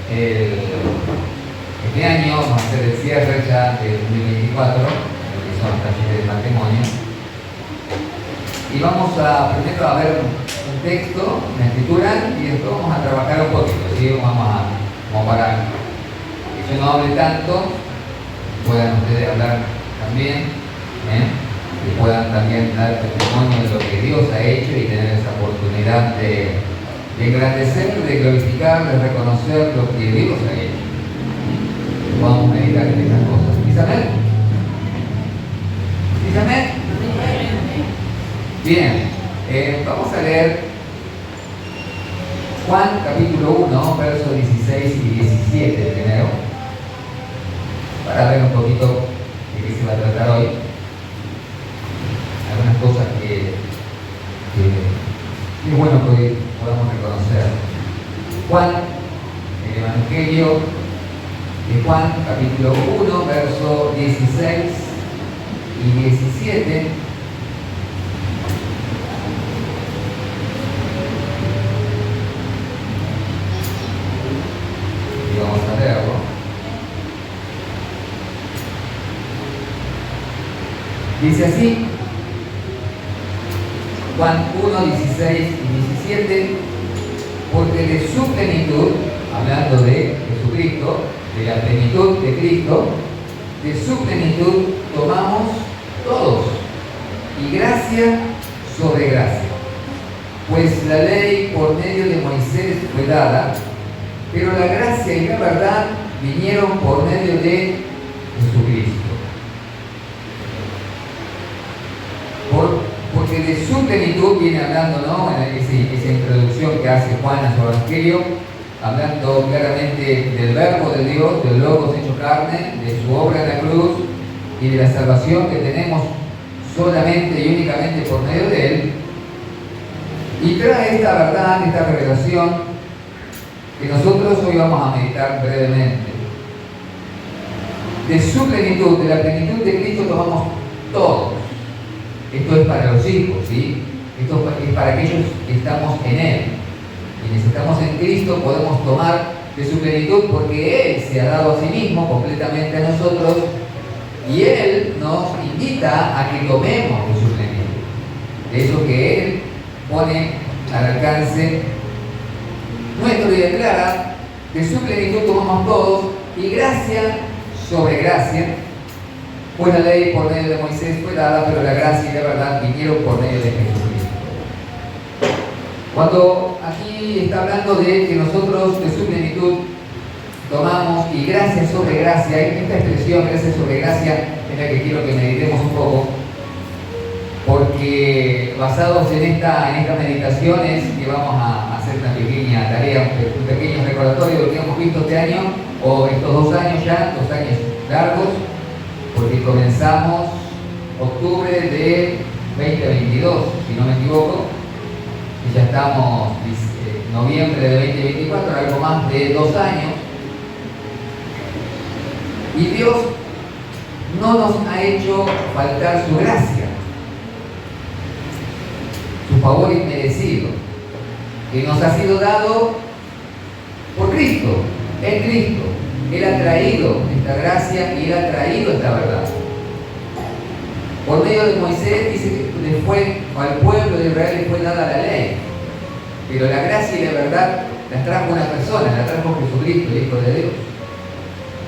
Este año vamos a hacer el cierre ya del 2024, lo que son los talleres de matrimonio. Y vamos a primero a ver un texto, una escritura, y después vamos a trabajar un poquito, ¿sí? Vamos para que yo no hable tanto, puedan ustedes hablar también, y puedan también dar testimonio de lo que Dios ha hecho y tener esa oportunidad de engrandecer, de glorificar, de reconocer lo que Dios ha hecho. Vamos a meditar en estas cosas. ¿Dice amén? ¿Dice amén? Bien, vamos a leer Juan capítulo 1, versos 16 y 17 primero, para ver un poquito de qué se va a tratar hoy. Algunas cosas que es bueno que podamos reconocer. Juan, el Evangelio de Juan, capítulo 1, versos 16 y 17. Y vamos a leerlo. Dice así, Juan 1, 16 y 17, porque de su plenitud, hablando de Jesucristo, de la plenitud de Cristo, de su plenitud tomamos todos, y gracia sobre gracia. Pues la ley por medio de Moisés fue dada, pero la gracia y la verdad vinieron por medio de Jesucristo. Porque de su plenitud viene hablando, ¿no? En esa introducción que hace Juan a su Evangelio, hablando claramente del verbo de Dios, del Logos hecho carne, de su obra en la cruz y de la salvación que tenemos solamente y únicamente por medio de Él. Y trae esta verdad, esta revelación que nosotros hoy vamos a meditar brevemente. De su plenitud, de la plenitud de Cristo tomamos todos. Esto es para los hijos, ¿sí? Esto es para aquellos que estamos en Él. Quienes estamos en Cristo podemos tomar de su plenitud porque Él se ha dado a sí mismo completamente a nosotros y Él nos invita a que tomemos de su plenitud. De eso que Él pone al alcance nuestro y declara, de su plenitud tomamos todos y gracia sobre gracia. Pues la ley por medio de Moisés fue dada, pero la gracia y la verdad vinieron por medio de Jesucristo. Cuando aquí está hablando de que nosotros de su plenitud tomamos y gracia sobre gracia, esta expresión gracia sobre gracia es la que quiero que meditemos un poco, porque basados en estas meditaciones que vamos a hacer una pequeña tarea, un pequeño recordatorio de lo que hemos visto este año, o estos 2 años ya, 2 años largos, porque comenzamos octubre de 2022, si no me equivoco, y ya estamos noviembre de 2024, algo más de 2 años, y Dios no nos ha hecho faltar su gracia, su favor inmerecido, que nos ha sido dado por Cristo, en Cristo. Él ha traído esta gracia y Él ha traído esta verdad. Por medio de Moisés dice que al pueblo de Israel le fue dada la ley, pero la gracia y la verdad las trajo una persona, la trajo Jesucristo, el Hijo de Dios.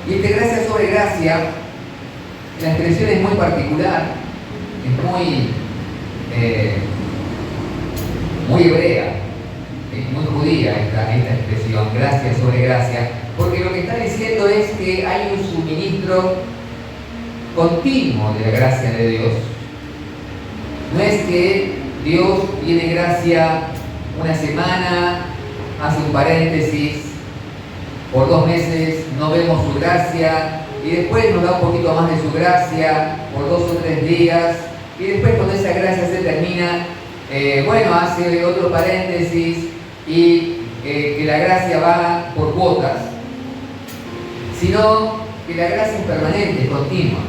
Y esta gracia sobre gracia, la expresión es muy particular, es muy hebrea, es muy judía esta expresión, gracia sobre gracia, porque lo que está diciendo es que hay un suministro continuo de la gracia de Dios. No es que Dios tiene gracia una semana, hace un paréntesis, por 2 meses no vemos su gracia y después nos da un poquito más de su gracia por 2 o 3 días y después cuando esa gracia se termina, hace otro paréntesis y que la gracia va por cuotas, sino que la gracia es permanente, continua,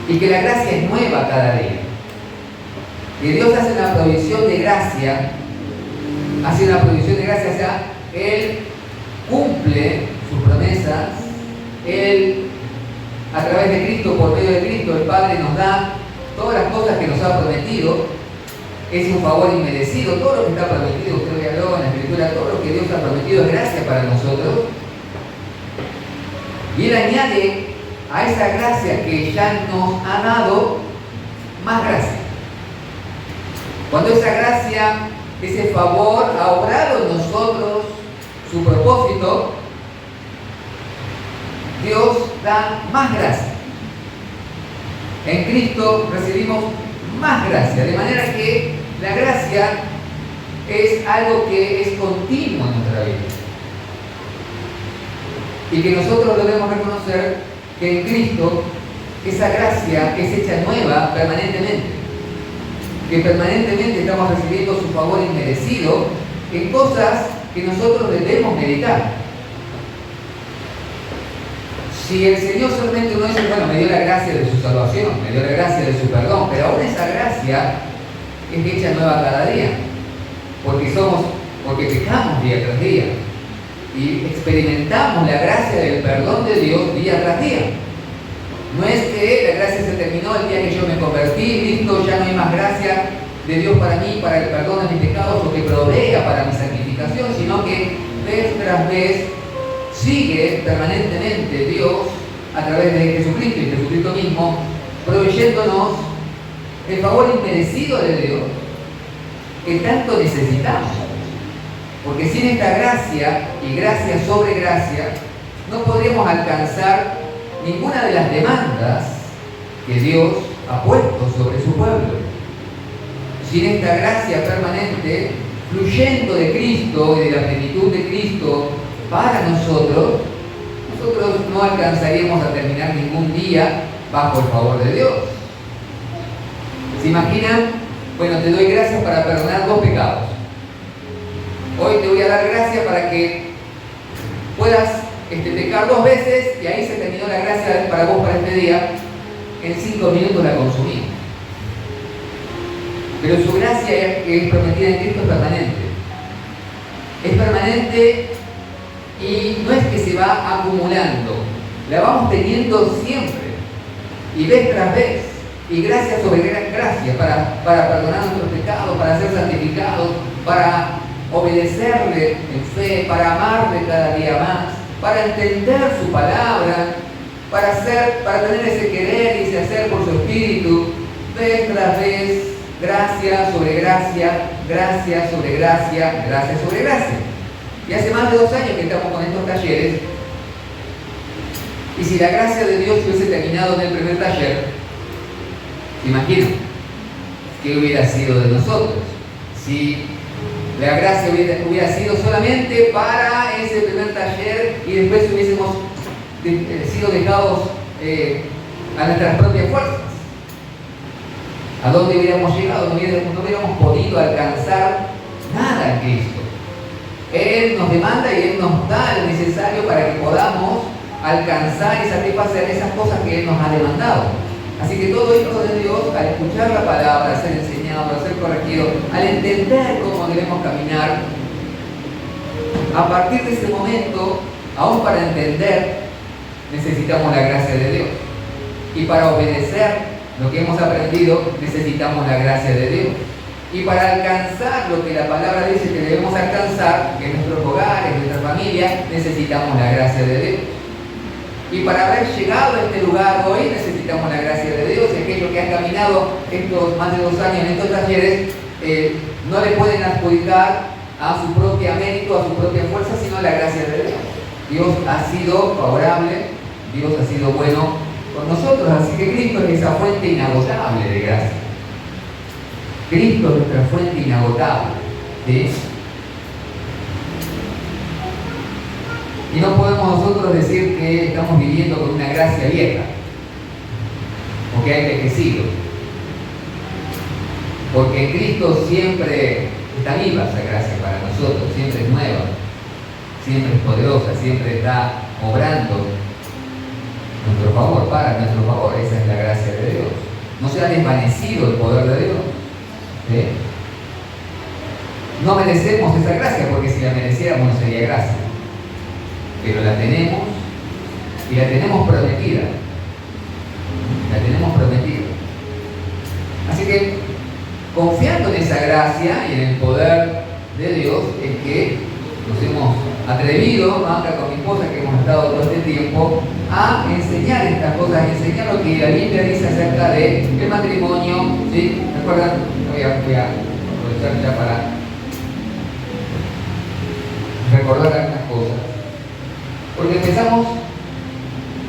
y que la gracia es nueva cada día. Que Dios hace una provisión de gracia, o sea, Él cumple sus promesas, Él, a través de Cristo, por medio de Cristo, el Padre nos da todas las cosas que nos ha prometido. Es un favor inmerecido, todo lo que está prometido, usted ve en la Escritura, todo lo que Dios ha prometido es gracia para nosotros. Y Él añade a esa gracia que ya nos ha dado, más gracia. Cuando esa gracia, ese favor ha obrado en nosotros su propósito, Dios da más gracia. En Cristo recibimos más gracia, de manera que la gracia es algo que es continuo en nuestra vida. Y que nosotros debemos reconocer que en Cristo esa gracia es hecha nueva permanentemente. Que permanentemente estamos recibiendo su favor inmerecido en cosas que nosotros debemos meditar. Si el Señor solamente uno dice, bueno, me dio la gracia de su salvación, me dio la gracia de su perdón, pero aún esa gracia es hecha nueva cada día, porque pecamos día tras día y experimentamos la gracia del perdón de Dios día tras día. No es que la gracia se terminó el día que yo me convertí, listo, ya no hay más gracia de Dios para mí, para el perdón de mis pecados o que provea para mi santificación, sino que vez tras vez sigue permanentemente Dios a través de Jesucristo y Jesucristo mismo, proveyéndonos el favor inmerecido de Dios que tanto necesitamos. Porque sin esta gracia y gracia sobre gracia, no podríamos alcanzar ninguna de las demandas que Dios ha puesto sobre su pueblo. Sin esta gracia permanente, fluyendo de Cristo y de la plenitud de Cristo para nosotros no alcanzaríamos a terminar ningún día bajo el favor de Dios. ¿Se imaginan? Bueno, te doy gracias para perdonar 2 pecados. Hoy te voy a dar gracia para que puedas pecar 2 veces y ahí se terminó la gracia para vos para este día. En 5 minutos la consumimos. Pero su gracia que es prometida en Cristo es permanente. Es permanente y no es que se va acumulando. La vamos teniendo siempre. Y vez tras vez. Y gracia sobre gracia para perdonar nuestros pecados, para ser santificados, para obedecerle en fe, para amarle cada día más, para entender su palabra, para tener ese querer y ese hacer por su espíritu, vez tras vez, gracia sobre gracia, gracia sobre gracia, gracia sobre gracia. Y hace más de 2 años que estamos con estos talleres, y si la gracia de Dios hubiese terminado en el primer taller, ¿se imaginan qué hubiera sido de nosotros? Si la gracia hubiera sido solamente para ese primer taller y después hubiésemos sido dejados a nuestras propias fuerzas. ¿A dónde hubiéramos llegado? No hubiéramos podido alcanzar nada en Cristo. Él nos demanda y Él nos da lo necesario para que podamos alcanzar y satisfacer esas cosas que Él nos ha demandado. Así que todo hijo de Dios, al escuchar la palabra, al ser enseñado, al ser corregido, al entender cómo debemos caminar, a partir de ese momento, aún para entender, necesitamos la gracia de Dios. Y para obedecer lo que hemos aprendido, necesitamos la gracia de Dios. Y para alcanzar lo que la palabra dice que debemos alcanzar, que en nuestros hogares, en nuestra familia, necesitamos la gracia de Dios. Y para haber llegado a este lugar hoy necesitamos la gracia de Dios. Y aquellos que han caminado estos más de 2 años en estos talleres no le pueden adjudicar a su propia mérito, a su propia fuerza, sino la gracia de Dios. Dios ha sido favorable, Dios ha sido bueno con nosotros, así que Cristo es esa fuente inagotable de gracia. Cristo es nuestra fuente inagotable, ¿sí? Y no podemos nosotros decir que estamos viviendo con una gracia vieja, o que ha envejecido. Porque en Cristo siempre está viva esa gracia para nosotros, siempre es nueva, siempre es poderosa, siempre está obrando nuestro favor, para nuestro favor. Esa es la gracia de Dios. No se ha desvanecido el poder de Dios. ¿Sí? No merecemos esa gracia, porque si la mereciéramos bueno, sería gracia. Pero la tenemos y la tenemos prometida. La tenemos prometida. Así que, confiando en esa gracia y en el poder de Dios, es que nos hemos atrevido, ¿no? Acá con mi esposa, que hemos estado todo este tiempo, a enseñar estas cosas, a enseñar lo que la Biblia dice acerca del matrimonio, ¿sí? ¿Recuerdan? Voy a aprovechar ya para recordar algunas cosas. Porque empezamos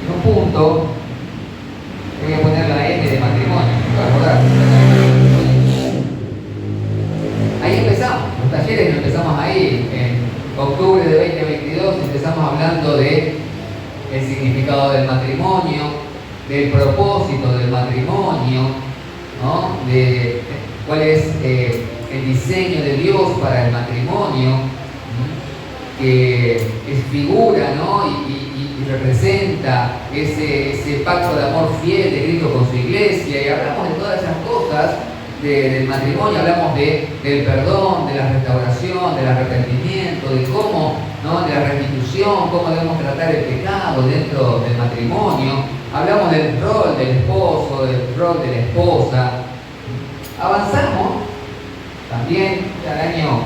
en un punto, voy a poner la N de matrimonio, ¿recordar? Ahí empezamos, los talleres empezamos ahí, en octubre de 2022 empezamos hablando de el significado del matrimonio, del propósito del matrimonio, ¿no? De cuál es el diseño de Dios para el matrimonio, que es figura, ¿no? y representa ese pacto de amor fiel de Cristo con su iglesia, y hablamos de todas esas cosas del matrimonio, hablamos del perdón, de la restauración, del arrepentimiento, de cómo, ¿no? De la restitución, cómo debemos tratar el pecado dentro del matrimonio, hablamos del rol del esposo, del rol de la esposa. Avanzamos también al año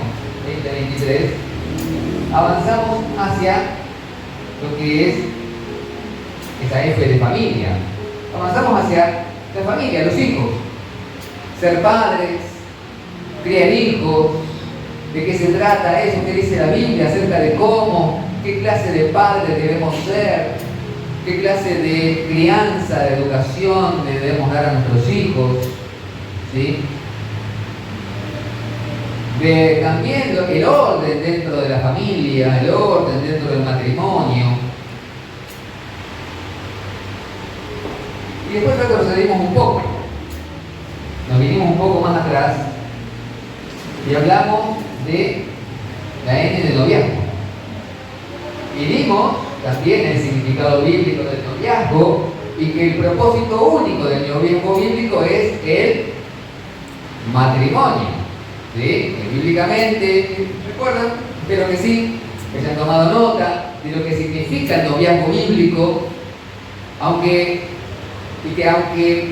2023, avanzamos hacia lo que es esa F de familia, avanzamos hacia la familia, los hijos. Ser padres, criar hijos, ¿de qué se trata eso? ¿Qué dice la Biblia acerca de cómo, qué clase de padres debemos ser? ¿Qué clase de crianza, de educación le debemos dar a nuestros hijos? ¿Sí? También el orden dentro de la familia, el orden dentro del matrimonio. Y después retrocedimos un poco. Nos vinimos un poco más atrás y hablamos de la N del noviazgo. Y vimos también el significado bíblico del noviazgo y que el propósito único del noviazgo bíblico es el matrimonio. ¿Sí? Que bíblicamente, ¿recuerdan? Espero que sí, que hayan tomado nota de lo que significa el noviazgo bíblico, aunque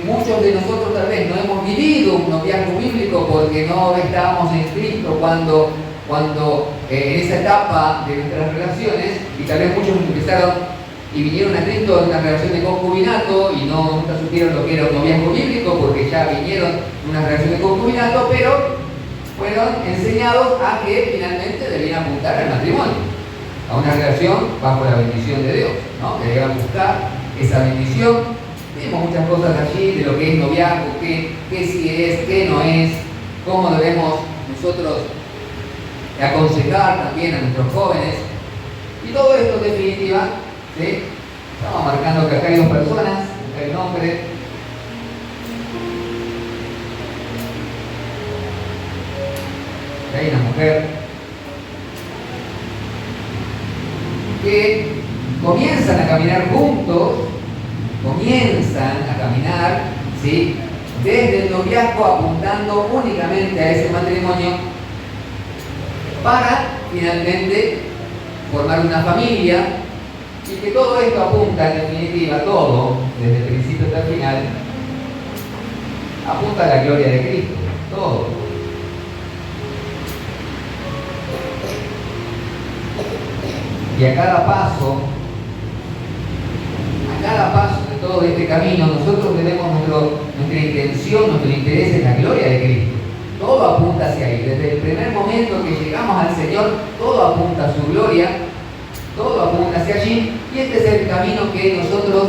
muchos de nosotros tal vez no hemos vivido un noviazgo bíblico porque no estábamos en Cristo cuando en esa etapa de nuestras relaciones, y tal vez muchos empezaron y vinieron a Cristo en una relación de concubinato y nunca supieron lo que era un noviazgo bíblico porque ya vinieron en una relación de concubinato, pero fueron enseñados a que finalmente debían apuntar al matrimonio, a una relación bajo la bendición de Dios, ¿no? Que debían buscar esa bendición. Vimos muchas cosas allí de lo que es noviazgo, qué sí es, qué no es, cómo debemos nosotros aconsejar también a nuestros jóvenes. Y todo esto, en definitiva, ¿sí? Estamos marcando que acá hay dos personas, acá hay un hombre, acá hay una mujer, que comienzan a caminar juntos, comienzan a caminar, ¿sí? Desde el noviazgo apuntando únicamente a ese matrimonio para finalmente formar una familia, y que todo esto apunta, en definitiva, todo, desde el principio hasta el final, apunta a la gloria de Cristo, todo. Y a cada paso de todo este camino, nosotros tenemos nuestra intención, nuestro interés en la gloria de Cristo. Todo apunta hacia ahí. Desde el primer momento que llegamos al Señor, todo apunta a su gloria, todo apunta hacia allí, y este es el camino que nosotros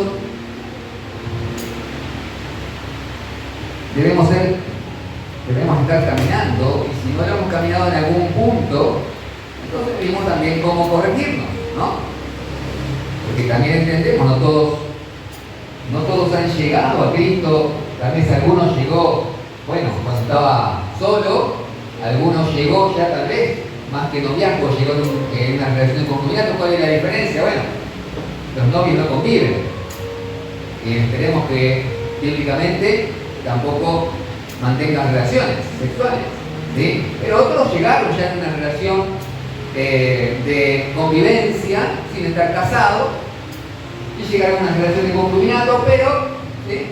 debemos estar caminando, y si no lo hemos caminado en algún punto, entonces vimos también cómo corregirnos, ¿no? Porque también entendemos, no todos han llegado a Cristo, tal vez algunos llegó, bueno, cuando estaba solo, algunos llegó ya tal vez, más que noviazgo, llegó en una relación de concubinato. ¿Cuál es la diferencia? Bueno, los novios no conviven, y esperemos que bíblicamente tampoco mantengan relaciones sexuales, ¿sí? Pero otros llegaron ya en una relación de convivencia sin estar casados y llegaron a una relación de concubinato, pero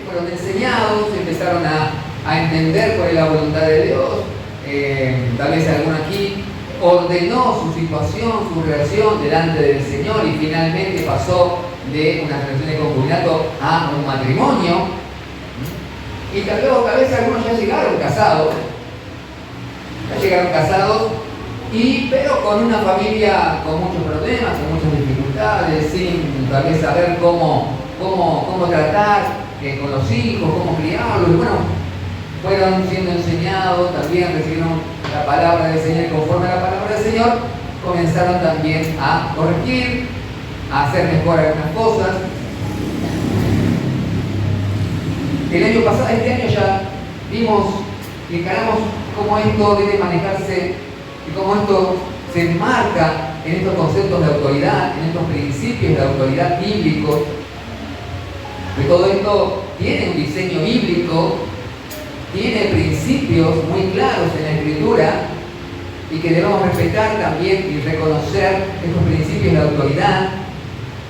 fueron enseñados, empezaron a entender cuál es la voluntad de Dios. Tal vez alguno aquí ordenó su situación, su relación delante del Señor y finalmente pasó de una relación de concubinato a un matrimonio. Y tal vez algunos ya llegaron casados, pero con una familia con muchos problemas, con muchas dificultades, sin tal vez saber cómo tratar con los hijos, cómo criarlos. Y bueno, fueron siendo enseñados, también recibieron la palabra del Señor, y conforme a la palabra del Señor, comenzaron también a corregir, a hacer mejor algunas cosas. El año pasado, este año ya vimos y encaramos cómo esto debe manejarse y cómo esto se enmarca en estos conceptos de autoridad, en estos principios de autoridad bíblicos. Que todo esto tiene un diseño bíblico, tiene principios muy claros en la Escritura y que debemos respetar también y reconocer estos principios de autoridad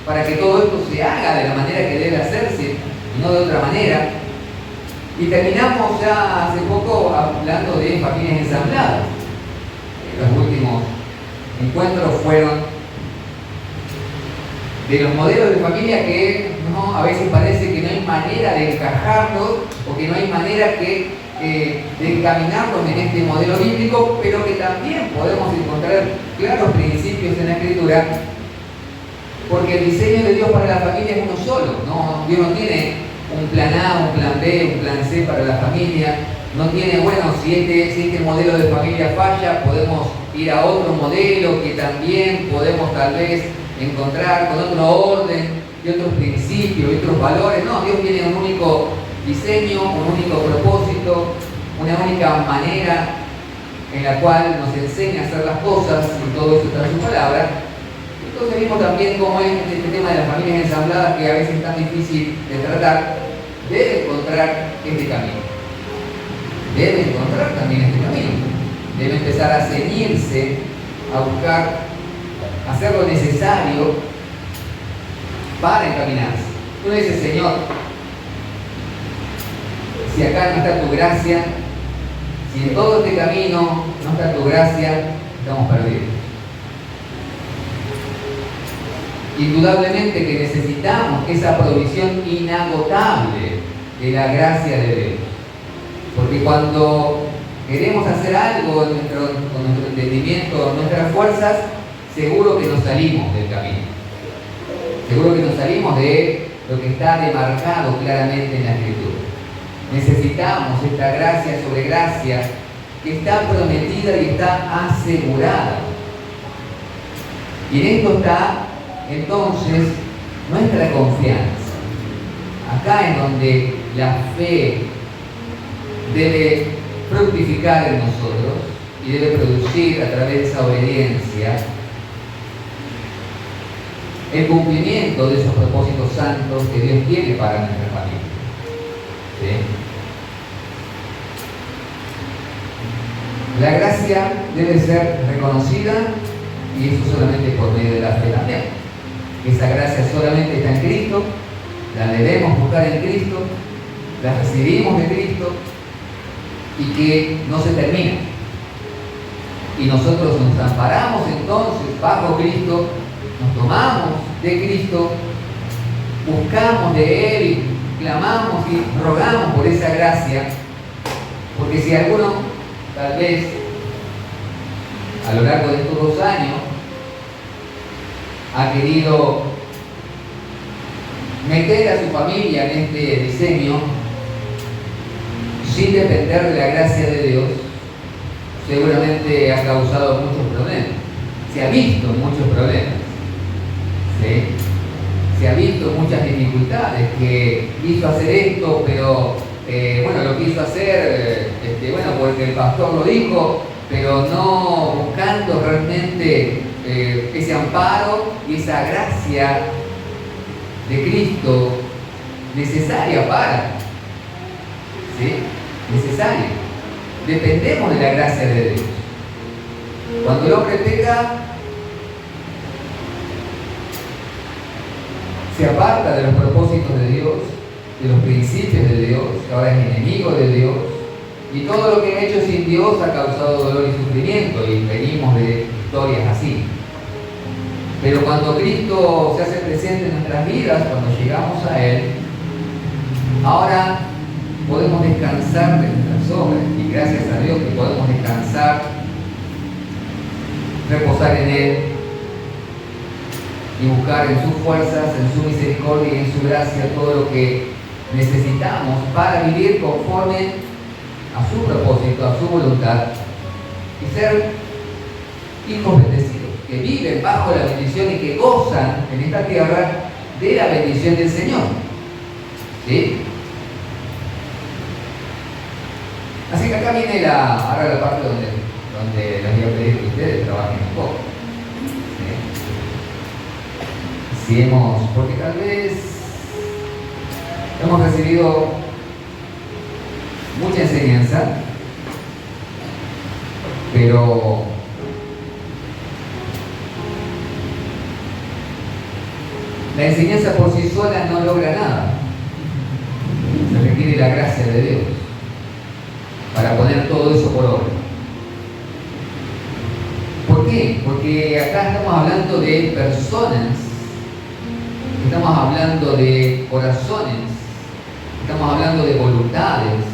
para que todo esto se haga de la manera que debe hacerse y no de otra manera. Y terminamos ya hace poco hablando de familias ensambladas. Los últimos encuentros fueron de los modelos de familia que a veces parece que no hay manera de encajarlos o que no hay manera de encaminarlos en este modelo bíblico, pero que también podemos encontrar claros principios en la Escritura, porque el diseño de Dios para la familia es uno solo, ¿no? Dios no tiene un plan A, un plan B, un plan C para la familia, no tiene, bueno, si este modelo de familia falla, podemos ir a otro modelo que también podemos tal vez encontrar con otro orden y otros principios y otros valores. No, Dios tiene un único diseño, un único propósito, una única manera en la cual nos enseña a hacer las cosas, y todo eso está en su palabra. Entonces vimos también cómo es este tema de las familias ensambladas, que a veces es tan difícil de tratar, debe encontrar este camino. Debe encontrar también este camino. Debe empezar a ceñirse, a buscar, hacer lo necesario para encaminarse. Tú dices, Señor, si acá no está tu gracia, si en todo este camino no está tu gracia, estamos perdidos. Indudablemente que necesitamos esa provisión inagotable de la gracia de Dios. Porque cuando queremos hacer algo con nuestro entendimiento, nuestras fuerzas, seguro que nos salimos del camino. Seguro que nos salimos de lo que está demarcado claramente en la Escritura. Necesitamos esta gracia sobre gracia que está prometida y está asegurada. Y en esto está entonces nuestra confianza. Acá es donde la fe debe fructificar en nosotros y debe producir a través de esa obediencia el cumplimiento de esos propósitos santos que Dios tiene para nuestra familia. ¿Sí? La gracia debe ser reconocida, y eso solamente por medio de la fe también. Esa gracia solamente está en Cristo, la debemos buscar en Cristo, la recibimos de Cristo, y que no se termina. Y nosotros nos amparamos entonces bajo Cristo, nos tomamos de Cristo, buscamos de Él y clamamos y rogamos por esa gracia, porque si alguno tal vez a lo largo de estos 2 años ha querido meter a su familia en este diseño sin depender de la gracia de Dios, seguramente ha causado muchos problemas. Se ha visto muchos problemas. ¿Sí? Se ha visto muchas dificultades, que quiso hacer esto, pero lo quiso hacer porque el pastor lo dijo, pero no buscando realmente ese amparo y esa gracia de Cristo necesaria para, ¿sí? Necesaria. Dependemos de la gracia de Dios. Cuando el hombre peca, se aparta de los propósitos de Dios, de los principios de Dios, ahora es enemigo de Dios, y todo lo que ha hecho sin Dios ha causado dolor y sufrimiento, y venimos de historias así. Pero cuando Cristo se hace presente en nuestras vidas, cuando llegamos a Él, ahora podemos descansar de nuestras obras, y gracias a Dios que podemos descansar, reposar en Él, y buscar en sus fuerzas, en su misericordia y en su gracia todo lo que necesitamos para vivir conforme a su propósito, a su voluntad, y ser hijos bendecidos, que viven bajo la bendición y que gozan en esta tierra de la bendición del Señor. ¿Sí? Así que acá viene ahora la parte donde les voy a pedir que ustedes trabajen un poco. ¿Sí? Porque tal vez hemos recibido mucha enseñanza, pero la enseñanza por sí sola no logra nada. Se requiere la gracia de Dios para poner todo eso por obra. ¿Por qué? Porque acá estamos hablando de personas, estamos hablando de corazones, estamos hablando de voluntades,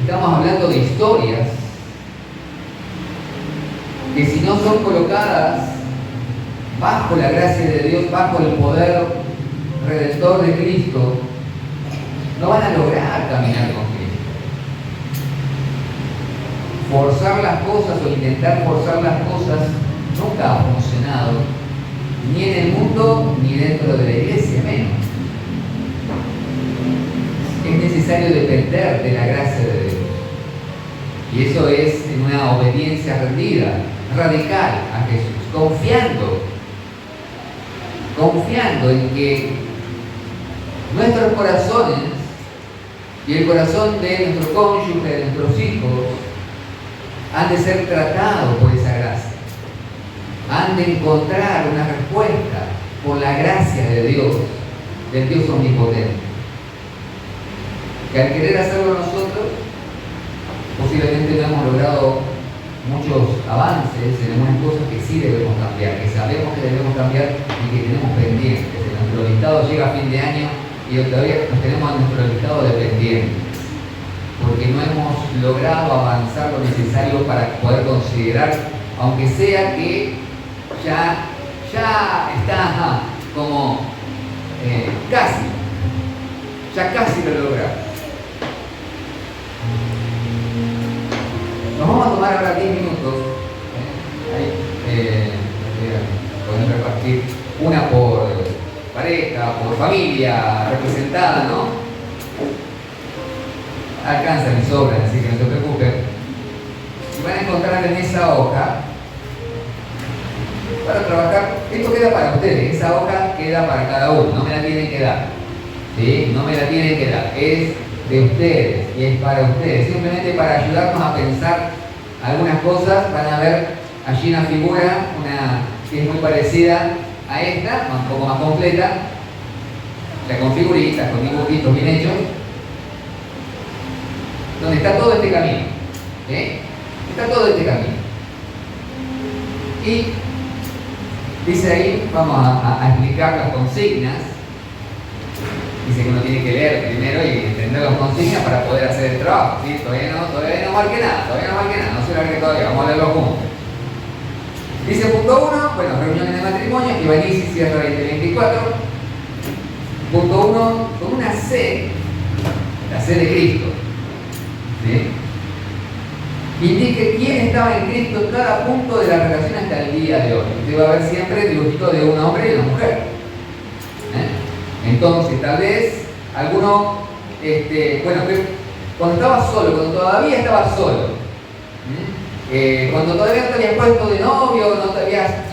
estamos hablando de historias que si no son colocadas bajo la gracia de Dios, bajo el poder redentor de Cristo, no van a lograr caminar con Cristo. Forzar las cosas o intentar forzar las cosas nunca ha funcionado, ni en el mundo ni dentro de la iglesia menos. Es necesario depender de la gracia de Dios, y eso es en una obediencia rendida, radical a Jesús, confiando en que nuestros corazones y el corazón de nuestro cónyuge, de nuestros hijos, han de ser tratados por esa gracia, han de encontrar una respuesta por la gracia de Dios, del Dios omnipotente, que al querer hacerlo nosotros posiblemente no hemos logrado muchos avances en algunas cosas que sí debemos cambiar, que sabemos que debemos cambiar y que tenemos pendientes. Nuestro listado llega a fin de año y todavía nos tenemos en nuestro listado de pendientes, porque no hemos logrado avanzar lo necesario para poder considerar, aunque sea que ya está como casi lo logramos. Nos vamos a tomar ahora 10 minutos. Podemos repartir una por pareja, por familia representada, ¿no? Alcanzan y sobran, así que no se preocupen. Y van a encontrar en esa hoja para trabajar. Esto queda para ustedes, esa hoja queda para cada uno, no me la tienen que dar. ¿Sí? No me la tienen que dar, es de ustedes y es para ustedes, simplemente para ayudarnos a pensar algunas cosas. Van a ver allí una figura, que es muy parecida a esta, un poco más completa, ya con figuritas, con dibujitos bien hechos, donde está todo este camino. ¿Sí? Está todo este camino. Y dice ahí, vamos a explicar las consignas. Dice que uno tiene que leer primero y entender las consignas para poder hacer el trabajo. ¿Sí? Todavía no marque nada, no se lo agregue todavía, vamos a leerlo juntos. Dice punto 1, bueno, reuniones de matrimonio, que va a iniciar y cierra 2024. Punto 1, con una C, la C de Cristo. ¿Sí? Indique quién estaba en Cristo en cada punto de la relación hasta el día de hoy. Usted va a ver siempre el dibujito de un hombre y una mujer. Entonces, tal vez alguno, cuando estaba solo, cuando todavía estaba solo, cuando todavía no te habías puesto de novio,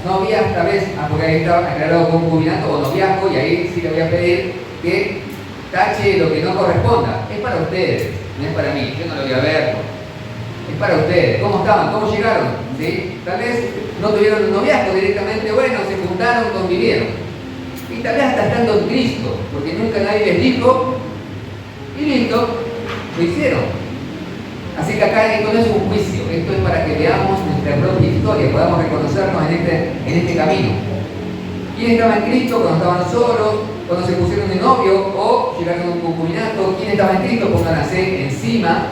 no habías tal vez, porque ahí estaba aclarado concubinato o noviazgo, y ahí sí le voy a pedir que tache lo que no corresponda. Es para ustedes, no es para mí, yo no lo voy a ver. Es para ustedes. ¿Cómo estaban? ¿Cómo llegaron? ¿Sí? Tal vez no tuvieron un noviazgo directamente, bueno, se juntaron, convivieron. Y y tal vez hasta estando en Cristo, porque nunca nadie les dijo, y listo, lo hicieron. Así que acá esto no es un juicio, esto es para que veamos nuestra propia historia, podamos reconocernos en este camino. ¿Quién estaba en Cristo cuando estaban solos, cuando se pusieron de novio o llegaron a un concubinato? ¿Quién estaba en Cristo? Pónganse encima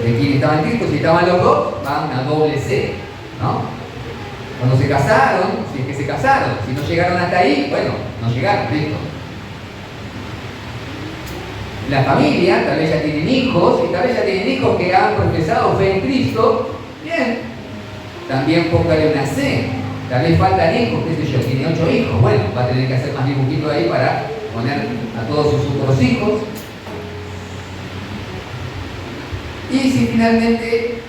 de quién estaba en Cristo. Si estaban los dos, va una doble C, ¿no? Cuando se casaron, si es que se casaron, si no llegaron hasta ahí, bueno, no llegaron, listo. La familia, tal vez ya tienen hijos, y tal vez ya tienen hijos que han profesado fe en Cristo, bien, también póngale una C. Tal vez faltan hijos, qué sé yo, tiene 8 hijos, bueno, va a tener que hacer más dibujito ahí para poner a todos sus otros hijos. Y si finalmente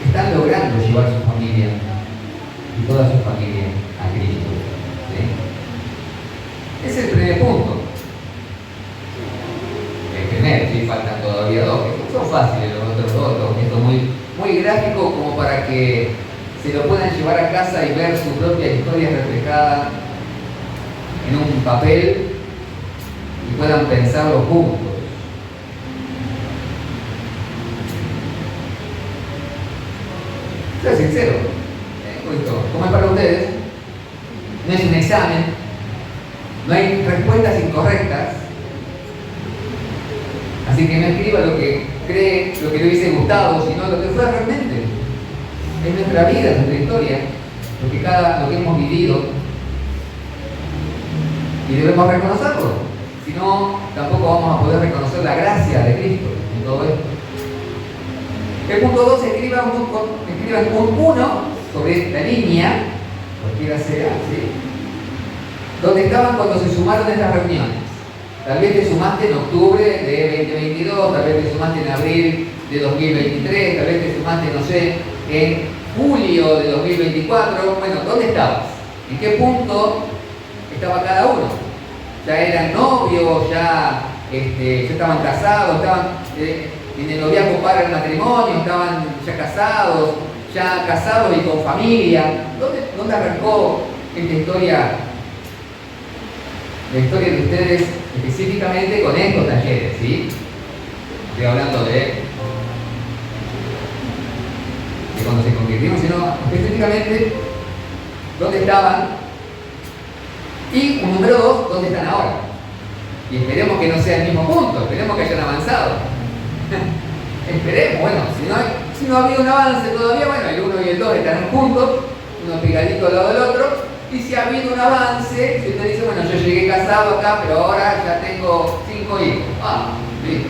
están logrando llevar su familia y toda su familia a Cristo, ¿sí? Ese es el primer punto. El primero, sí, faltan todavía dos, que son fáciles los otros dos, esto es muy gráfico como para que se lo puedan llevar a casa y ver su propia historia reflejada en un papel y puedan pensarlo juntos. Soy sincero, como es para ustedes, no es un examen, no hay respuestas incorrectas, así que no escriba lo que cree, lo que le hubiese gustado, sino lo que fue realmente. Es nuestra vida, nuestra historia, lo que hemos vivido, y debemos reconocerlo, si no, tampoco vamos a poder reconocer la gracia de Cristo en todo esto. El punto 2, escriban un 1 sobre la línea, cualquiera sea, ¿sí? Donde estaban cuando se sumaron a estas reuniones. Tal vez te sumaste en octubre de 2022, tal vez te sumaste en abril de 2023, tal vez te sumaste, no sé, en julio de 2024. Bueno, ¿dónde estabas? ¿En qué punto estaba cada uno? Ya eran novios, ya estaban casados, estaban en el noviazgo para el matrimonio, estaban ya casados y con familia. ¿Dónde arrancó esta historia? La historia de ustedes específicamente con estos talleres, ¿sí? Estoy hablando de cuando se convirtieron, sino específicamente dónde estaban. Y un número 2, ¿dónde están ahora? Y esperemos que no sea el mismo punto, esperemos que hayan avanzado. Esperemos, bueno, si no ha habido un avance todavía, bueno, el 1 y el 2 estarán juntos, uno pegadito al lado del otro, y si ha habido un avance, si usted dice, bueno, yo llegué casado acá, pero ahora ya tengo 5 hijos, listo.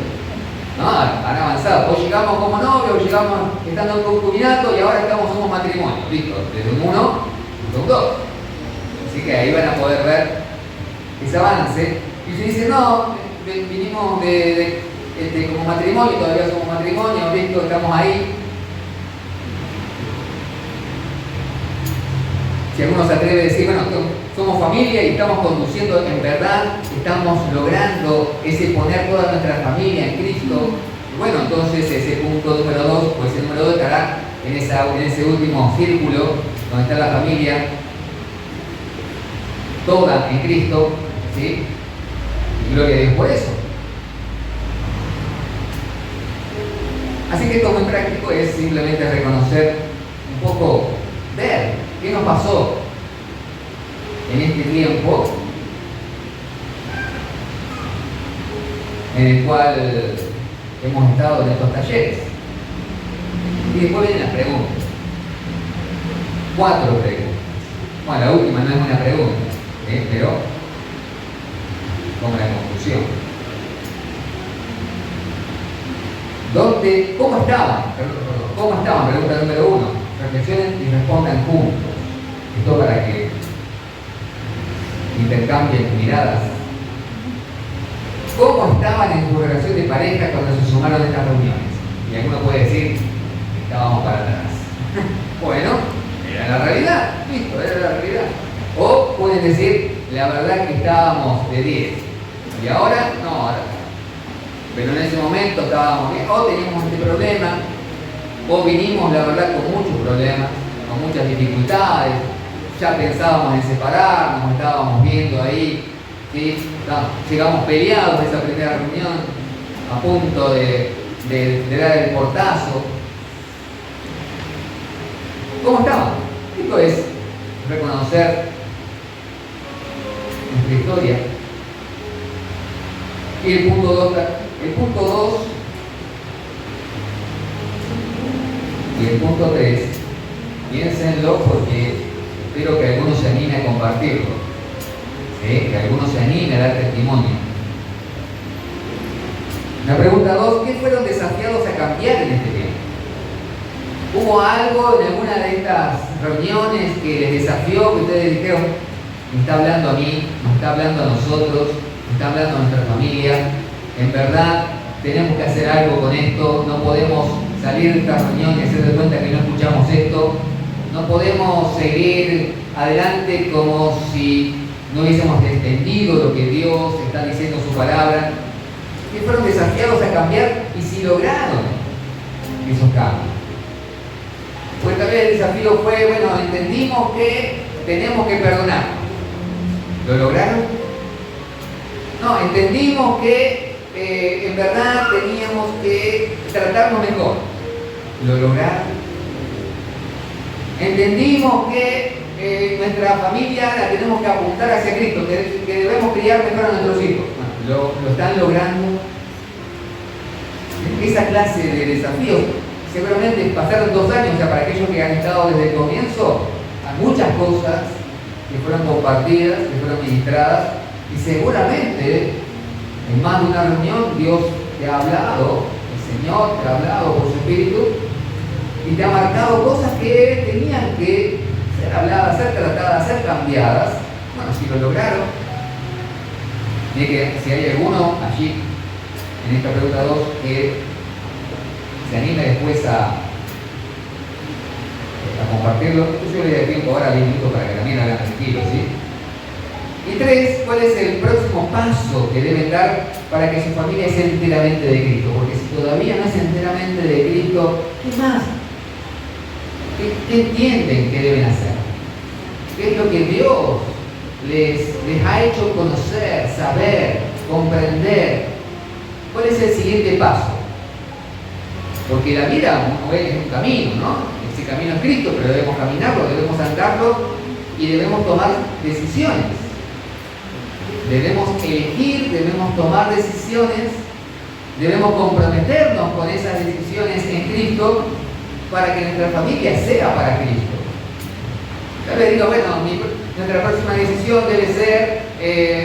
No, han avanzado, o llegamos como novios, o llegamos estando en concubinato, y ahora somos matrimonio, listo, desde un 1 a un 2. Así que ahí van a poder ver ese avance. Y si dicen, no, vinimos como matrimonio, todavía somos matrimonio, listo, estamos ahí. Si alguno se atreve a decir, bueno, somos familia y estamos conduciendo en verdad, estamos logrando ese poner toda nuestra familia en Cristo, bueno, entonces ese punto número 2, o ese número 2 estará en ese último círculo donde está la familia toda en Cristo, ¿sí? Y gloria a Dios por eso. Así que esto muy práctico es simplemente reconocer un poco, ver qué nos pasó en este tiempo en el cual hemos estado en estos talleres. Y después vienen las preguntas. 4 preguntas. Bueno, la última no es una pregunta, pero como la conclusión. ¿Cómo estaban? ¿Cómo estaban? Pregunta número 1. Reflexionen y respondan juntos. Esto para que intercambien miradas. ¿Cómo estaban en su relación de pareja cuando se sumaron a estas reuniones? Y alguno puede decir, estábamos para atrás. Bueno, era la realidad, listo, era la realidad. O pueden decir, la verdad que estábamos de 10. Y ahora, no, ahora. Pero en ese momento estábamos bien, o teníamos este problema. o vinimos, la verdad, con muchos problemas, con muchas dificultades, ya pensábamos en separarnos, estábamos viendo ahí, ¿sí? Llegamos peleados a esa primera reunión, a punto de dar el portazo. ¿Cómo estamos? Esto es reconocer nuestra historia. Y el punto 2 y el punto 3, piénsenlo porque espero que algunos se animen a compartirlo, ¿sí? Que algunos se animen a dar testimonio. La pregunta 2, ¿qué fueron desafiados a cambiar en este tiempo? ¿Hubo algo en alguna de estas reuniones que les desafió, que ustedes dijeron, me está hablando a mí, nos está hablando a nosotros, nos está hablando a nuestra familia? En verdad, tenemos que hacer algo con esto, no podemos salir de esta reunión y hacer de cuenta que no escuchamos esto, no podemos seguir adelante como si no hubiésemos entendido lo que Dios está diciendo en su palabra. Que fueron desafiados a cambiar y si lograron esos cambios. Pues tal vez el desafío fue, bueno, entendimos que tenemos que perdonar. ¿Lo lograron? No, entendimos que en verdad teníamos que tratarnos mejor. ¿Lo lograron? Entendimos que nuestra familia la tenemos que apuntar hacia Cristo, que debemos criar mejor a nuestros hijos. Bueno, ¿lo están logrando? Esa clase de desafíos, seguramente pasaron 2 años, o sea, para aquellos que han estado desde el comienzo, hay muchas cosas que fueron compartidas, que fueron ministradas, y seguramente en más de una reunión Dios te ha hablado, el Señor te ha hablado por su Espíritu, y te ha marcado cosas que tenían que ser habladas, ser tratadas, ser cambiadas. Bueno, si lo lograron, y que si hay alguno allí en esta pregunta 2 que se anime después a compartirlo, yo le doy tiempo ahora 10 minutos para que también hagan tranquilo, ¿sí? Y 3, ¿cuál es el próximo paso que deben dar para que su familia sea enteramente de Cristo? Porque si todavía no es enteramente de Cristo, ¿qué más? ¿Qué entienden que deben hacer? ¿Qué es lo que Dios les ha hecho conocer, saber, comprender? ¿Cuál es el siguiente paso? Porque la vida, como ven, es un camino, ¿no? Ese camino es Cristo, pero debemos caminarlo, debemos andarlo y debemos tomar decisiones. Debemos elegir, debemos tomar decisiones, debemos comprometernos con esas decisiones en Cristo para que nuestra familia sea para Cristo. Tal vez digo, bueno, nuestra próxima decisión debe ser,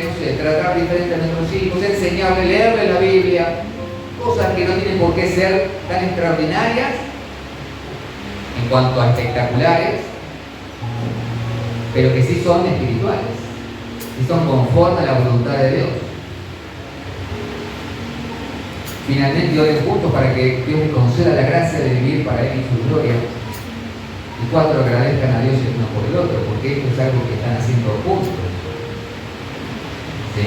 no sé, tratar diferente a nuestros hijos, enseñarles, leerles la Biblia, cosas que no tienen por qué ser tan extraordinarias en cuanto a espectaculares, pero que sí son espirituales, y son conformes a la voluntad de Dios. Finalmente, oren juntos para que Dios les conceda la gracia de vivir para Él y su gloria. Y 4, agradezcan a Dios el uno por el otro, porque esto es algo que están haciendo juntos. ¿Sí?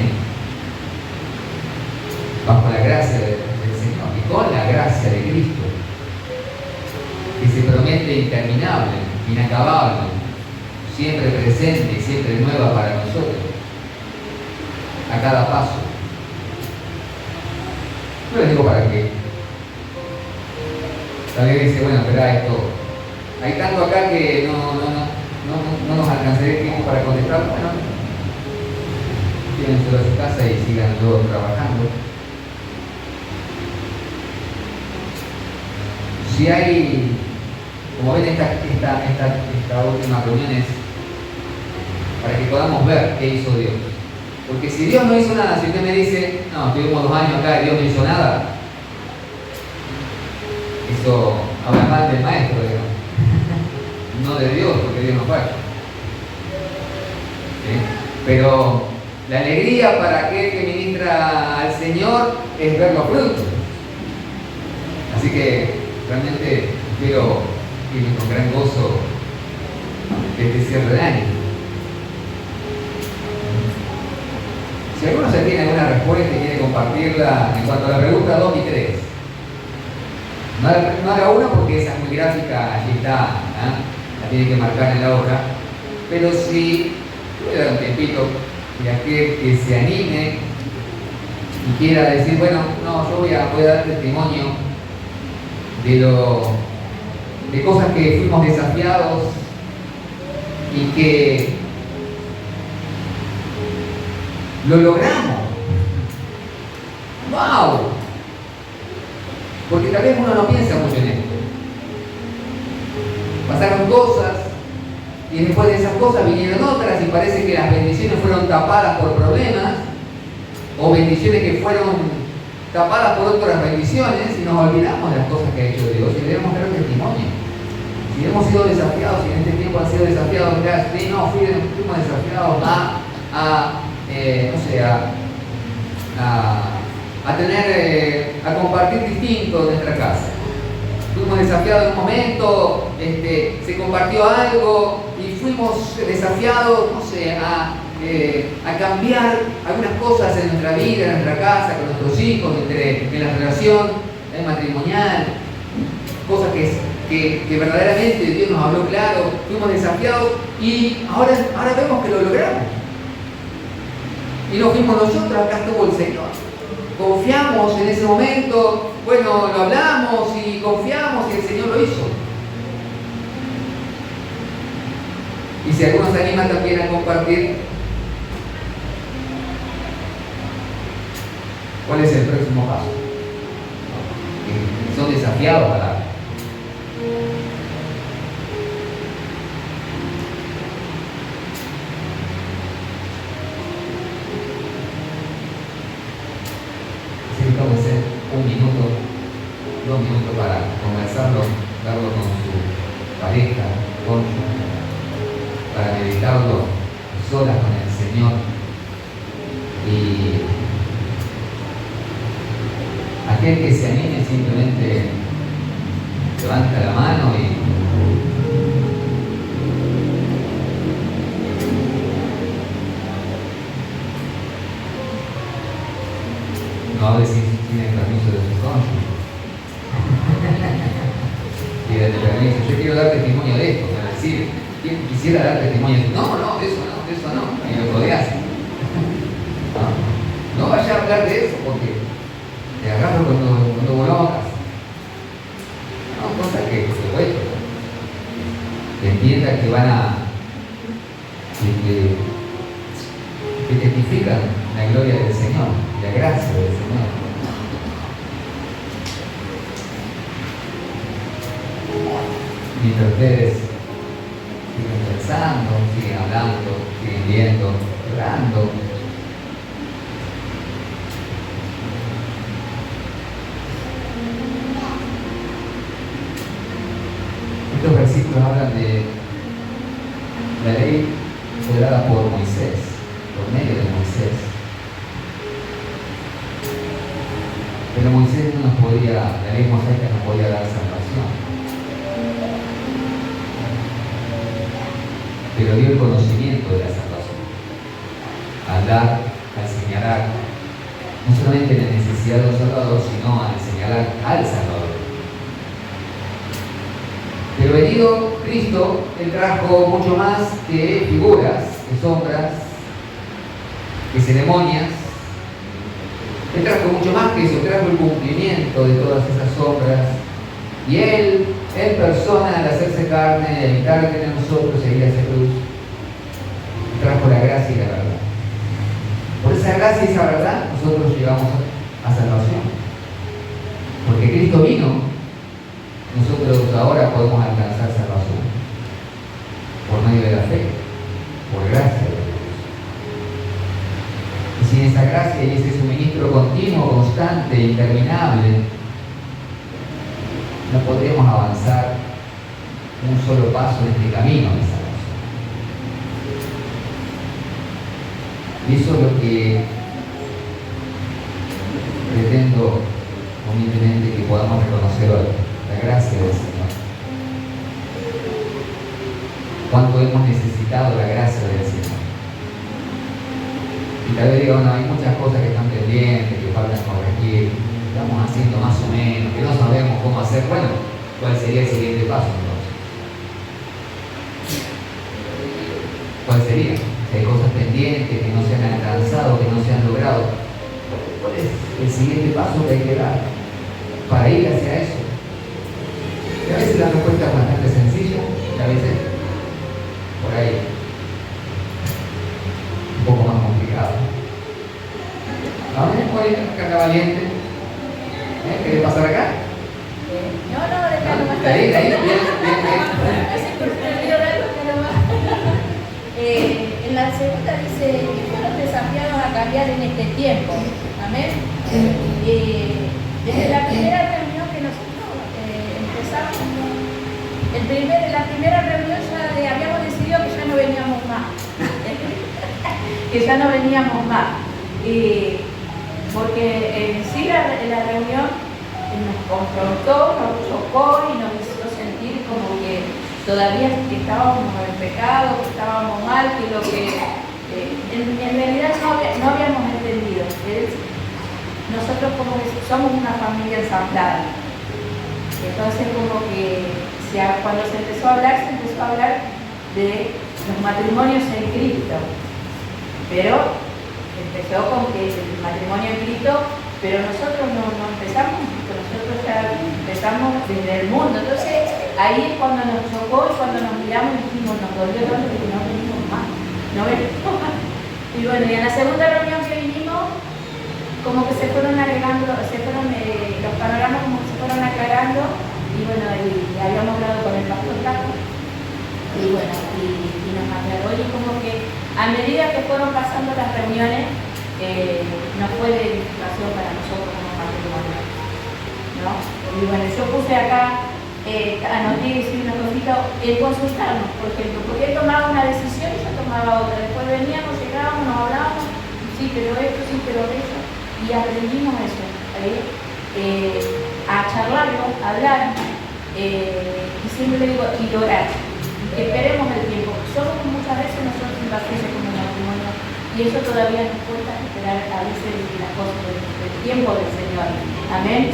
Bajo la gracia del Señor y con la gracia de Cristo, que se promete interminable, inacabable, siempre presente y siempre nueva para nosotros, a cada paso. No les digo para qué. Tal vez dice, bueno, espera esto. Hay tanto acá que no nos alcanzaría el tiempo para contestar. Bueno, llévenselo a su casa y sigan luego trabajando. Si hay, como ven, esta última reunión es para que podamos ver qué hizo Dios. Porque si Dios no hizo nada, si usted me dice, no, estuvimos 2 años acá y Dios no hizo nada, eso habla mal del maestro, digamos. No de Dios, porque Dios no falla. ¿Sí? Pero la alegría para aquel que ministra al Señor es ver los frutos. Así que realmente quiero irme con gran gozo de este cierre de año. Si alguno se tiene alguna respuesta y quiere compartirla en cuanto a la pregunta 2 y 3. No haga una porque esa es muy gráfica, allí está, la tiene que marcar en la hoja. Pero si voy a dar un tiempito y aquel que se anime y quiera decir, bueno, no, yo voy a dar testimonio de cosas que fuimos desafiados y que lo logramos. ¡Wow! Porque tal vez uno no piensa mucho en esto. Pasaron cosas y después de esas cosas vinieron otras y parece que las bendiciones fueron tapadas por problemas o bendiciones que fueron tapadas por otras bendiciones y nos olvidamos de las cosas que ha hecho Dios y debemos dar testimonio. Si hemos sido desafiados, si en este tiempo han sido desafiados, fuimos desafiados a compartir distinto en nuestra casa. Fuimos desafiados en un momento, se compartió algo y fuimos desafiados, a cambiar algunas cosas en nuestra vida, en nuestra casa, con nuestros hijos, en la relación matrimonial, cosas que verdaderamente Dios nos habló claro, fuimos desafiados y ahora vemos que lo logramos. Y no fuimos nosotros, acá estuvo el Señor. Confiamos en ese momento, bueno, lo hablamos y confiamos y el Señor lo hizo. Y si algunos se animan también a compartir, ¿cuál es el próximo paso? Son desafiados a dar. Necesitamos hacer 1 minuto, 2 minutos para conversarlo, darlo con su pareja, para meditarlo solas con el Señor y aquel que se anime simplemente levanta la mano y no hable si tiene permiso de su cónyuge. Pídale permiso. Yo quiero dar testimonio de esto, para decir, quisiera dar testimonio de esto. No, de eso no, y lo podés. No vaya a hablar de eso porque te agarro cuando volvamos a casa. No, cosas que entiendan que van a que testifican la gloria del Señor, la gracia del Señor. Mientras ustedes siguen pensando, siguen hablando, siguen viendo, orando. Estos versículos hablan de la ley fue dada por Moisés, por medio de Moisés. Pero Moisés no nos podía, la ley mosaica no podía dar salvación. Pero dio el conocimiento de la salvación. Al dar, al señalar, no solamente la necesidad de un Salvador, sino al señalar al Salvador. Pero venido Cristo, Él trajo mucho más que figuras, que sombras, que ceremonias. Él trajo mucho más que eso, trajo el cumplimiento de todas esas sombras. Y Él, en persona, al hacerse carne, al evitar de nosotros seguir a esa cruz, trajo la gracia y la verdad. Por esa gracia y esa verdad, nosotros llegamos a salvación. Porque Cristo vino, nosotros ahora podemos alcanzar salvación por medio de la fe, por gracia de Dios. Y sin esa gracia y ese suministro continuo, constante, interminable, no podremos avanzar un solo paso en este camino de salvación. Y eso es lo que pretendo humildemente que podamos reconocer hoy. La gracia del Señor. Cuánto hemos necesitado la gracia del Señor. Y tal vez digo, no, hay muchas cosas que están pendientes, que faltan corregir. estamos haciendo más o menos, que no sabemos cómo hacer, bueno, ¿cuál sería el siguiente paso entonces? ¿Cuál sería? Si hay cosas pendientes que no se han alcanzado, que no se han logrado, ¿cuál es el siguiente paso que hay que dar para ir hacia eso? Y a veces la respuesta es bastante sencilla, y a veces por ahí un poco más complicado. ¿Vamos? Oye, acá valiente. ¿Querés pasar acá? No, déjalo más. Ahí, bien. En la segunda dice que fueron desafiados a cambiar en este tiempo. Amén. Desde la primera reunión que nosotros empezamos, en la primera reunión ya habíamos decidido que ya no veníamos más. Que ya no veníamos más. Porque en sí la reunión nos confrontó, nos chocó y nos hizo sentir como que todavía estábamos en pecado, que estábamos mal, que lo que en realidad no habíamos entendido. Nosotros como que somos una familia ensamblada. Entonces como que cuando se empezó a hablar de los matrimonios en Cristo. Pero empezó con que el matrimonio en Cristo, pero nosotros no empezamos, nosotros ya empezamos desde el mundo. Entonces ahí es cuando nos chocó y cuando nos miramos y dijimos, nos dolió tanto que no venimos más. Y bueno, y en la segunda reunión que vinimos, como que se fueron agregando, los panoramas como que se fueron aclarando, y bueno, y habíamos hablado con el pastor Caco, y bueno, y nos aclaró, y como que a medida que fueron pasando las reuniones, no fue de edificación para nosotros como matrimonio, ¿no? Y bueno, yo puse acá, anoté y decir una cosita, el consultarnos, por ejemplo, porque él tomaba una decisión y yo tomaba otra, después veníamos, llegábamos, nos hablábamos, sí, pero esto, sí, pero eso, y aprendimos eso, a charlarlo, a hablar, y siempre le digo, y orar, que esperemos el tiempo. Somos muchas veces nosotros impacientes como matrimonio, y eso todavía nos cuesta esperar a veces las cosas del tiempo del Señor. Amén.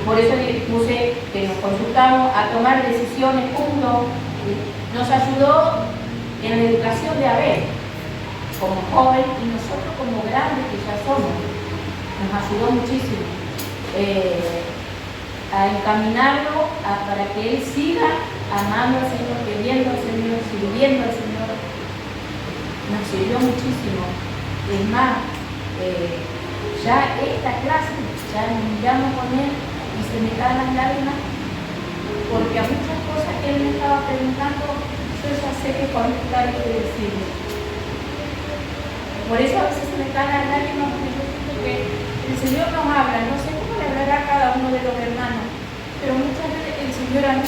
Por eso puse que nos consultamos a tomar decisiones juntos. Nos ayudó en la educación de Abel, como joven, y nosotros como grandes que ya somos. Nos ayudó muchísimo a encaminarlo para que él siga amando al Señor, queriendo al Señor, sirviendo al Señor. Nos sirvió muchísimo. Es más, ya esta clase, ya nos miramos con él y se me caen las lágrimas, porque a muchas cosas que él me estaba preguntando, yo ya sé que contestar y que decirle. Por eso a veces se me caen las lágrimas, porque yo siento que el Señor nos habla, no sé cómo le hablará a cada uno de los hermanos, pero muchas veces el Señor a mí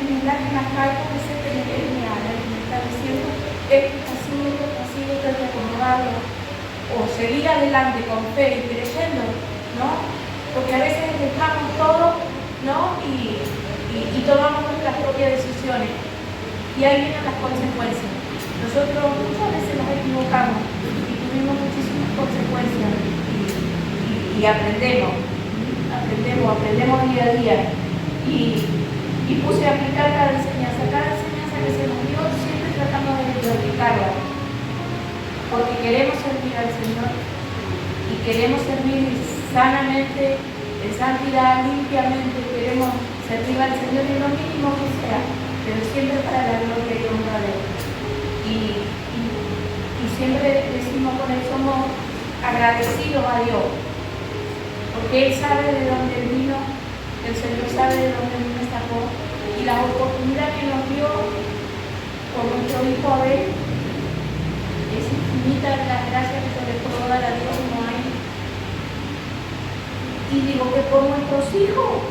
mis lágrimas caen porque sé que Él me habla y me está diciendo así, hay que acomodarlo, o seguir adelante con fe y creyendo, ¿no? Porque a veces dejamos todo, ¿no? Y tomamos nuestras propias decisiones, y ahí vienen las consecuencias. Nosotros muchas veces nos equivocamos y tuvimos muchísimas consecuencias, y aprendemos día a día, y puse a aplicar cada enseñanza que se nos dio, siempre tratamos de aplicarla, porque queremos servir al Señor y queremos servir sanamente, en santidad, limpiamente, queremos servir al Señor en lo mínimo que sea, pero siempre para la gloria y honra de Él. Y siempre decimos con Él, somos agradecidos a Dios, porque Él sabe de dónde vino, el Señor sabe de dónde me sacó, y la oportunidad que nos dio por nuestro hijo Abel es infinita. Las gracias que se le puedo dar a Dios no hay. Y digo que por nuestros hijos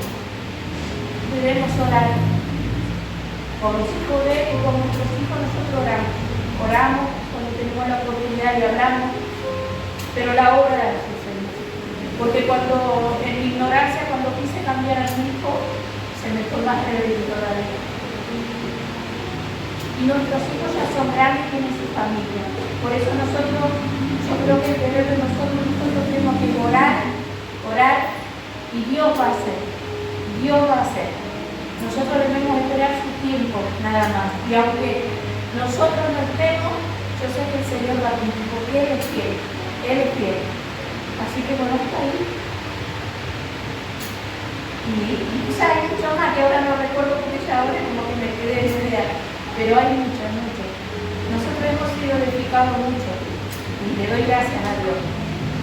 debemos orar, por los hijos de Él y por nuestros hijos nosotros oramos cuando tenemos la oportunidad y hablamos, pero la obra es el Señor. Porque cuando en mi ignorancia, cuando quise cambiar a mi hijo, se me fue más rebelde todavía. Y nuestros hijos ya son grandes y tienen su familia. Por eso yo creo que el deber de nosotros tenemos que orar Y Dios va a hacer. Dios va a hacer. Nosotros debemos esperar su tiempo, nada más. Y aunque nosotros no estemos, yo sé que el Señor va a cumplir, porque Él es fiel. Él es fiel. Así que conozco ahí. Y quizás hay mucho más que ahora no recuerdo porque ya ahora como que me quedé en esa idea. Pero hay mucho, mucho. Nosotros hemos sido edificados mucho. Y le doy gracias a Dios.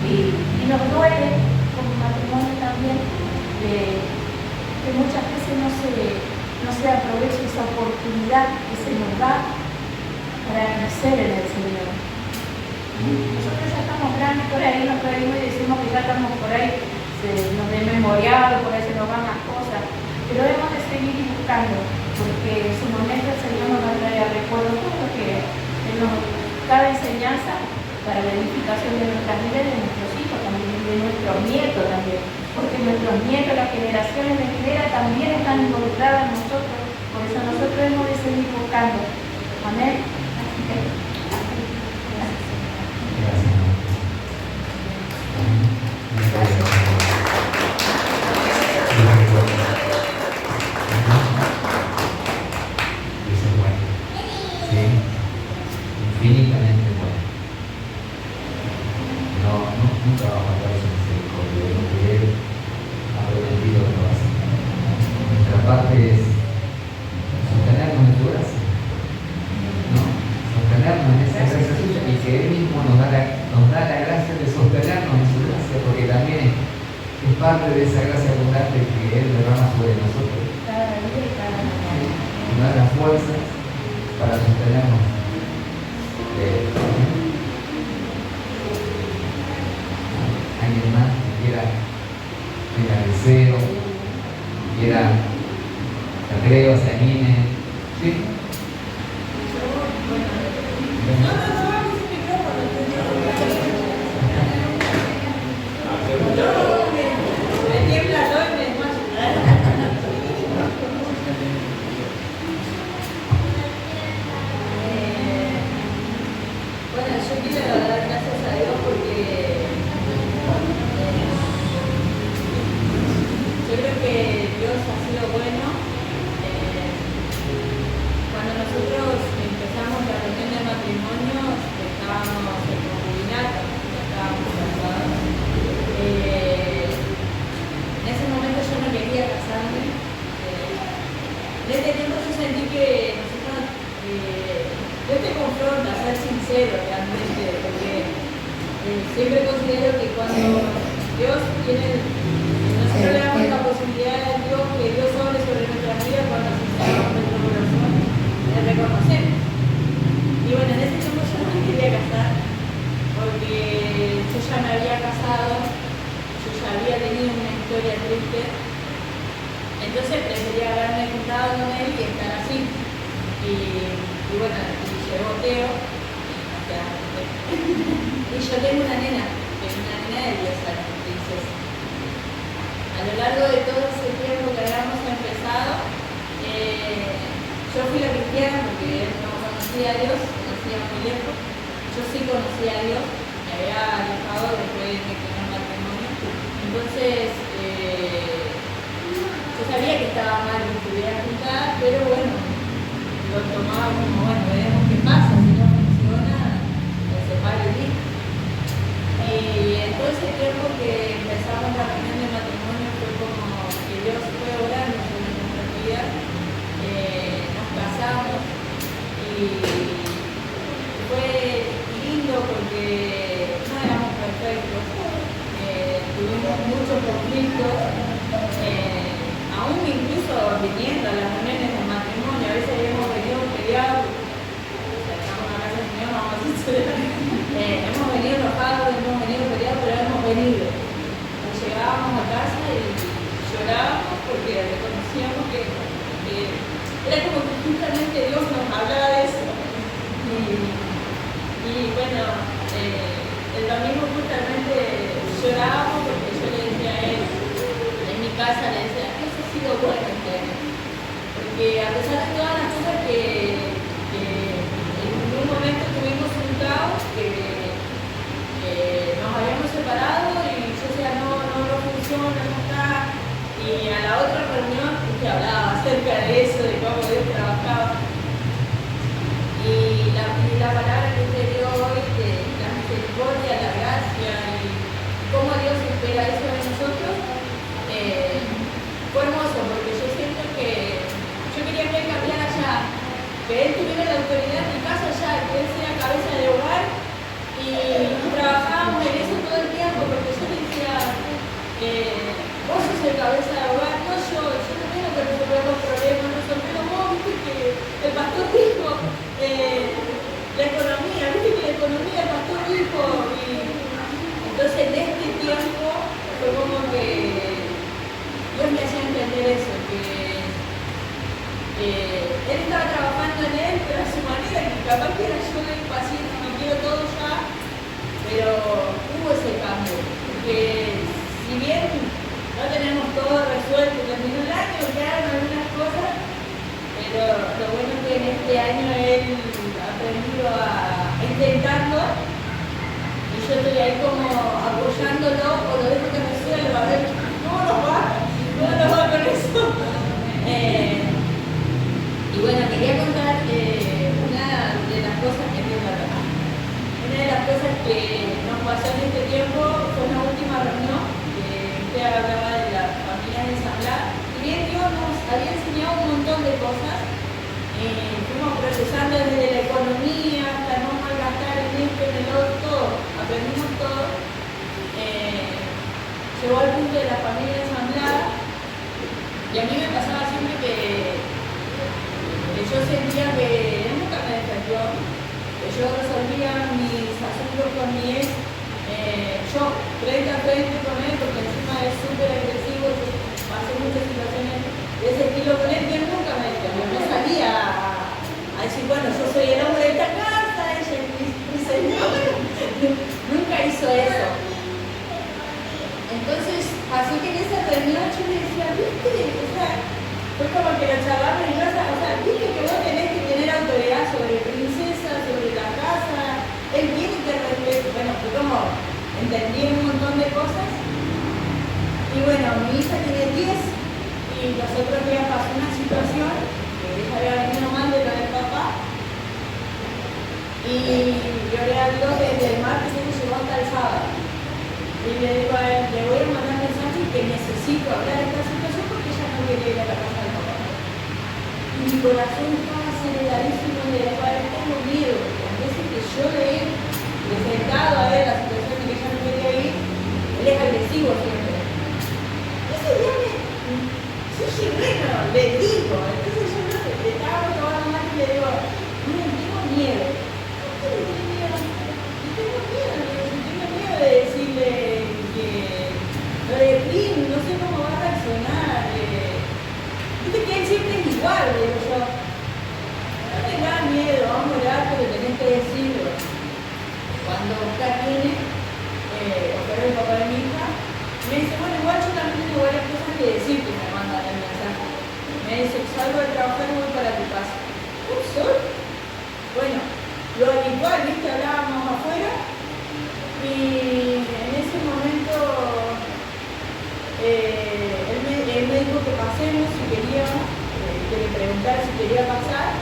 Y nos duele, como matrimonio también, que muchas veces no se aprovecha esa oportunidad que se nos da para crecer en el Señor. Nosotros ya estamos grandes por ahí, nos reímos y decimos que ya estamos por ahí, nos desmemoriados, por ahí se nos van las cosas, pero hemos de seguir buscando, porque en su momento el Señor nos va a traer a recuerdo todo lo que cada enseñanza para la edificación de nuestras vidas, de nuestros hijos también, de nuestros nietos también, porque nuestros nietos, las generaciones venideras también están involucradas en nosotros, por eso nosotros hemos de seguir buscando. Amén. Así que, Gracias. Eso es bueno. Sí. Infinitamente bueno. Nunca va a faltar su misericordia, lo que Él ha prometido lo va a hacer. Nuestra parte es sostenernos en su gracia, ¿no? Sostenernos en esa gracia suya y que Él mismo nos da la gracia de sostenernos en su gracia, porque también es parte de esa gracia abundante que Él derrama sobre nosotros. cada día y cada mañana. Nos da las fuerzas para sostenernos. Alguien más que quiera deseo, quiera, yo creo, se anime. ¿Sí? Bueno, yo quiero dar gracias a Dios porque yo creo que Dios ha sido bueno. Cuando nosotros empezamos la reunión de matrimonio, estábamos en concubinato, estábamos casados. En ese momento yo no quería casarme. En este tiempo yo sentí que nosotros, Dios te confronta a ser sincero realmente, porque siempre considero que cuando Dios tiene, nosotros le damos la posibilidad a Dios que Dios hable sobre nuestras vidas cuando sinceramos nuestro corazón, le reconocemos. Y bueno, en ese tiempo yo no me quería casar, porque yo ya me había casado, yo ya había tenido una historia triste, entonces prefería haberme juntado con él y estar así. Y bueno, llegó Teo, y yo tengo una nena de 10 años, princesa. A lo largo de todo ese tiempo que habíamos empezado, yo fui la cristiana porque él no conocía a Dios, conocía muy lejos. Yo sí conocía a Dios, me había alejado después de mi primer matrimonio. Entonces, yo sabía que estaba mal que estuviera juntada, pero bueno, lo tomaba como, bueno, veremos qué pasa, si no funciona, me separo y listo. Y en todo ese tiempo que empezamos la reunión de matrimonio fue como que Dios fue orando sobre nuestra vida, nos casamos y fue lindo porque no éramos perfectos, tuvimos muchos conflictos, aún incluso viniendo a las reuniones de matrimonio, a veces hemos venido peleados, o sea, estamos en la casa del Señor, vamos a decir, hemos venido enojados, hemos venido peleados, pero hemos venido. Llegábamos a casa y llorábamos porque reconocíamos que era como que justamente Dios nos hablaba de eso. Y bueno, el domingo justamente llorábamos porque yo le decía a él, en mi casa le decía, eso ha sido bueno este año. Porque a pesar de todas las cosas que en un momento tuvimos un caos, que nos habíamos separado y yo decía, no funciona, no está, la economía, viste que la economía el pastor dijo, y entonces en este tiempo fue como que Dios me hacía entender eso, que él estaba trabajando en él, pero a su manera, que capaz que era yo el paciente, me quiero todo ya, pero hubo ese cambio, porque si bien no tenemos todo resuelto, terminó el año, quedaron algunas cosas, pero lo bueno es que en este año él ha aprendido a intentarlo, y yo estoy ahí como apoyándolo, o lo dejo que resuelva, a ver cómo nos va con eso. Y bueno, quería contar una de las cosas que una de las cosas que nos pasó en este tiempo fue una última reunión que usted hablaba de las familias ensambladas. Y bien Dios nos había enseñado un montón de cosas, fuimos procesando desde la economía hasta no malgastar en esto, en el otro, todo, aprendimos todo. Llegó al punto de la familia ensamblada y a mí me pasaba siempre que yo sentía que nunca me defendió, que yo resolvía mis asuntos con mi ex, yo frente a frente con él, porque encima es súper agresivo, yo pasé muchas situaciones de ese estilo con él, y él nunca me defendió, no salía a decir, bueno, yo soy el hombre de esta casa, ella es mi señora, nunca hizo eso. Entonces, así que en esa reunión yo le decía, viste, o sea, fue como que lo charlaba en casa, o sea, viste que vos tenés que tener autoridad sobre princesa, sobre la casa, él tiene que respetar, bueno, fue como, entendí un montón de cosas, y bueno, mi hija tiene 10, y nosotros había pasado una situación, que ella había venido mal de lo del papá, y yo le digo desde el martes se llegó hasta el sábado. Y le digo a él, le voy a mandar mensaje que necesito hablar de esta situación porque ella no quiere ir a la casa del papá. Y mi corazón estaba aceleradísimo de decir, a él tengo miedo, porque a veces que yo le he presentado a él la situación de que ella no quería ir, él es agresivo siempre. Ese día yo llegué, no, le digo, entonces yo no le estaba tomando más y le digo, mira, tengo miedo. ¿Por qué le tengo miedo? Y tengo miedo, de decirle que lo de Prim, no sé cómo va a reaccionar. Viste que él siempre es igual, le digo yo. No tengas miedo, vamos a orar, pero tenés que decirlo. Cuando Oscar viene, Oscar es el papá de mi hija, me dice, bueno, igual yo también tengo varias cosas que decir que me mandan el mensaje. Me dice, salgo de trabajar y voy para tu casa. ¿Un sol? Bueno, lo habitual, viste, hablábamos afuera. Y en ese momento él me dijo que pasemos si queríamos, que le preguntara si quería pasar.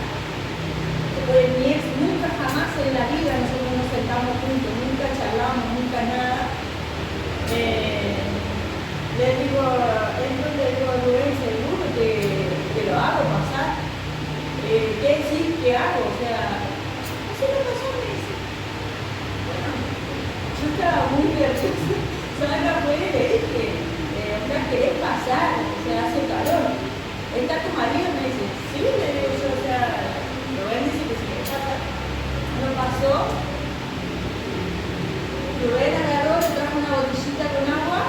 Pues mi ex nunca jamás en la vida nosotros nos sentamos juntos, nunca charlamos, nunca nada. Le digo, entonces le digo a Rubén, seguro que lo hago pasar. ¿Qué decís? ¿Qué hago? O sea, así me pasó, me dice. Bueno, yo estaba muy nerviosa, salga afuera y le dije, Oscar, ¿querés pasar? O sea, hace calor. ¿Está tu marido? Me dice, sí, le digo yo, o sea, Rubén dice que si querés pasar. No pasó. Rubén agarró, le trajo una botellita con agua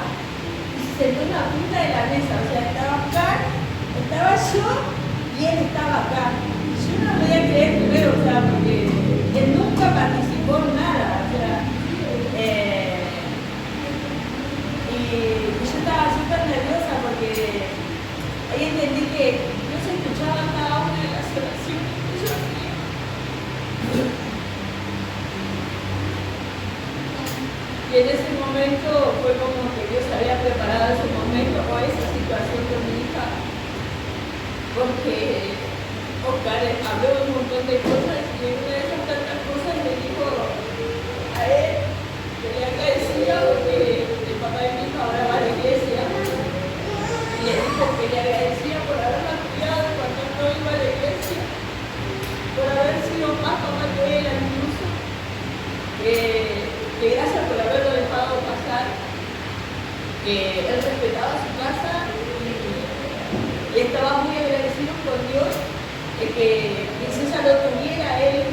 y se sentó en la punta de la mesa. O sea, estaba acá, estaba yo y él estaba acá. Yo no lo podía creer primero, o sea, porque él nunca participó en nada. O sea, y yo estaba súper nerviosa porque ahí entendí que no se escuchaba cada una de las oraciones que yo hacía. Y en ese momento fue como que Dios había preparado ese momento o esa situación con mi hija, porque Oscar habló un montón de cosas y una de esas tantas cosas le dijo a él que le agradecía porque el papá de mi hija ahora va a la iglesia y le dijo que le agradecía por haberla cuidado cuando no iba a la iglesia, por haber sido más papá que él incluso, que gracias por haberlo dejado pasar, que él respetaba su casa y estaba muy agradecido con Dios de que Princesa lo tuviera él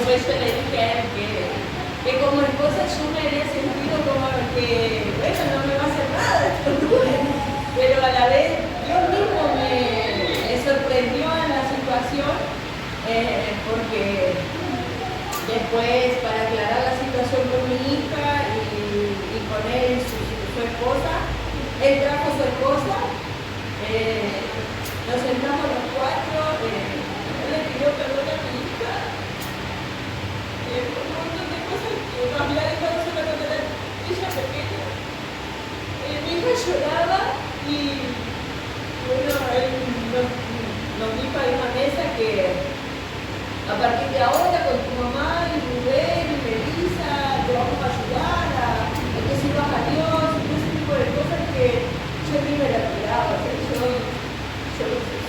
después yo le dije a él que como esposa yo me había sentido como que, bueno, no me va a hacer nada esto, pero a la vez Dios mismo me sorprendió en la situación, porque después, para aclarar la situación con mi hija y con él, su esposa, él trajo a su esposa, nos sentamos los cuatro, él le pidió perdón a mi hija, por un montón de cosas que nos había dejado sola cuando era ella pequeña. Mi hija lloraba y bueno, él nos dijo a una mesa que a partir de ahora con tu mamá y Rubén y Melissa te vamos a ayudar a que sirvas a Dios y ese tipo de cosas que yo ni me la esperaba.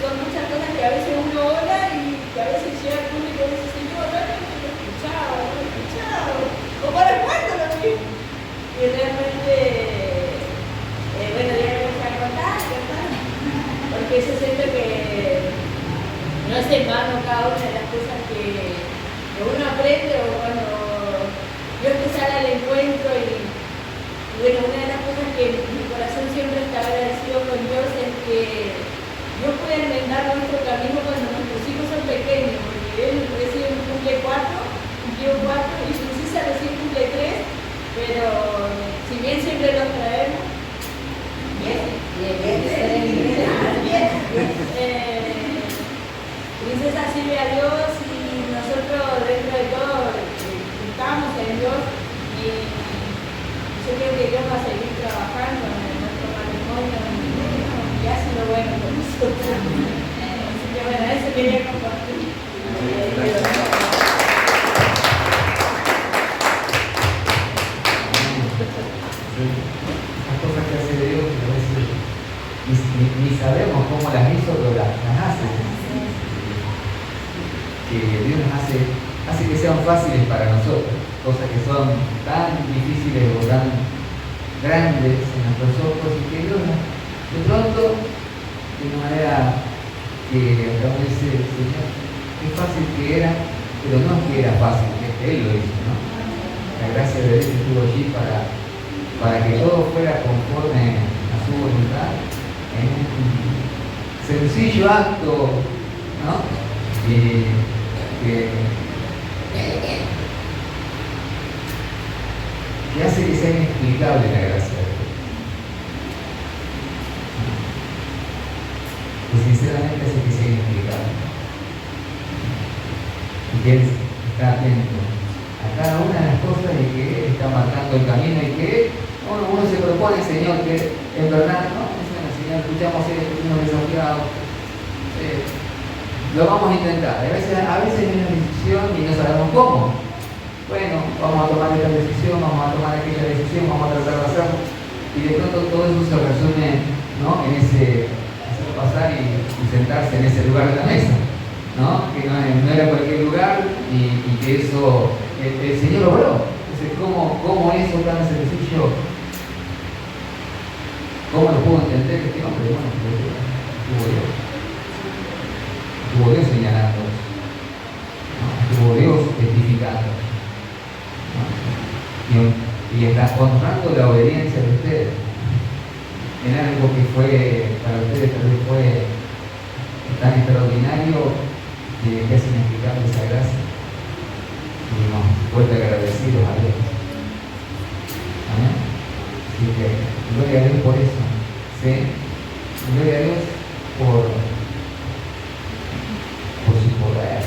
Son muchas cosas que a veces uno ora y que a veces llega el público y dice, Señor, realmente no he escuchado, o para cuándo lo vi. Y realmente, bueno, ya me voy a contar, porque yo siento que no es en vano cada una de las cosas que uno aprende o cuando Dios te sale al encuentro y bueno, una de las cosas que mi corazón siempre está agradecido con Dios es que Dios puede enmendar nuestro camino cuando nuestros hijos son pequeños, porque él recién cumple 4, cumplió 4 y Lucisa recién cumple 3, pero si bien siempre los traemos, Princesa sirve a Dios y nosotros dentro de todo estamos en Dios y yo creo que Dios va a seguir trabajando en nuestro matrimonio y hace lo bueno con nosotros. Así que bueno, eso quería compartir. Las cosas que hace Dios a veces ni sabemos cómo las hizo, pero las hace. Que Dios nos hace que sean fáciles para nosotros, cosas que son tan difíciles o tan grandes en nuestros ojos y que Dios de pronto, de una manera que acabamos de decir, Señor, qué fácil que era, pero no es que era fácil, es que Él lo hizo, ¿no? La gracia de Dios estuvo allí para que todo fuera conforme a su voluntad, en un sencillo acto, ¿no? Que hace que sea inexplicable la gracia de Dios. Que sinceramente hace que sea inexplicable. Y que Él está atento a cada una de las cosas y que Él está marcando el camino y que uno se propone, Señor, que en verdad, no, Señor, escuchamos esto, estamos desafiados. Lo vamos a intentar. A veces hay una decisión y no sabemos cómo. Bueno, vamos a tomar esta decisión, vamos a tomar aquella decisión, vamos a tratar de hacerlo. Y de pronto todo eso se resume, ¿no? En ese hacer pasar y sentarse en ese lugar de la mesa, ¿no? Que no era cualquier lugar y que eso el Señor logró. Entonces, ¿cómo eso tan sencillo? ¿Cómo lo puedo entender este hombre? Bueno, estuvo Dios. Estuvo Dios señalando, ¿no? Estuvo Dios testificando, ¿no? Y está honrando la obediencia de ustedes en algo que fue para ustedes tal vez fue tan extraordinario que es inexplicable esa gracia y nos vuelve agradecidos a Dios. Amén. Así que gloria a Dios por eso, ¿sí? Gloria a Dios por su poder.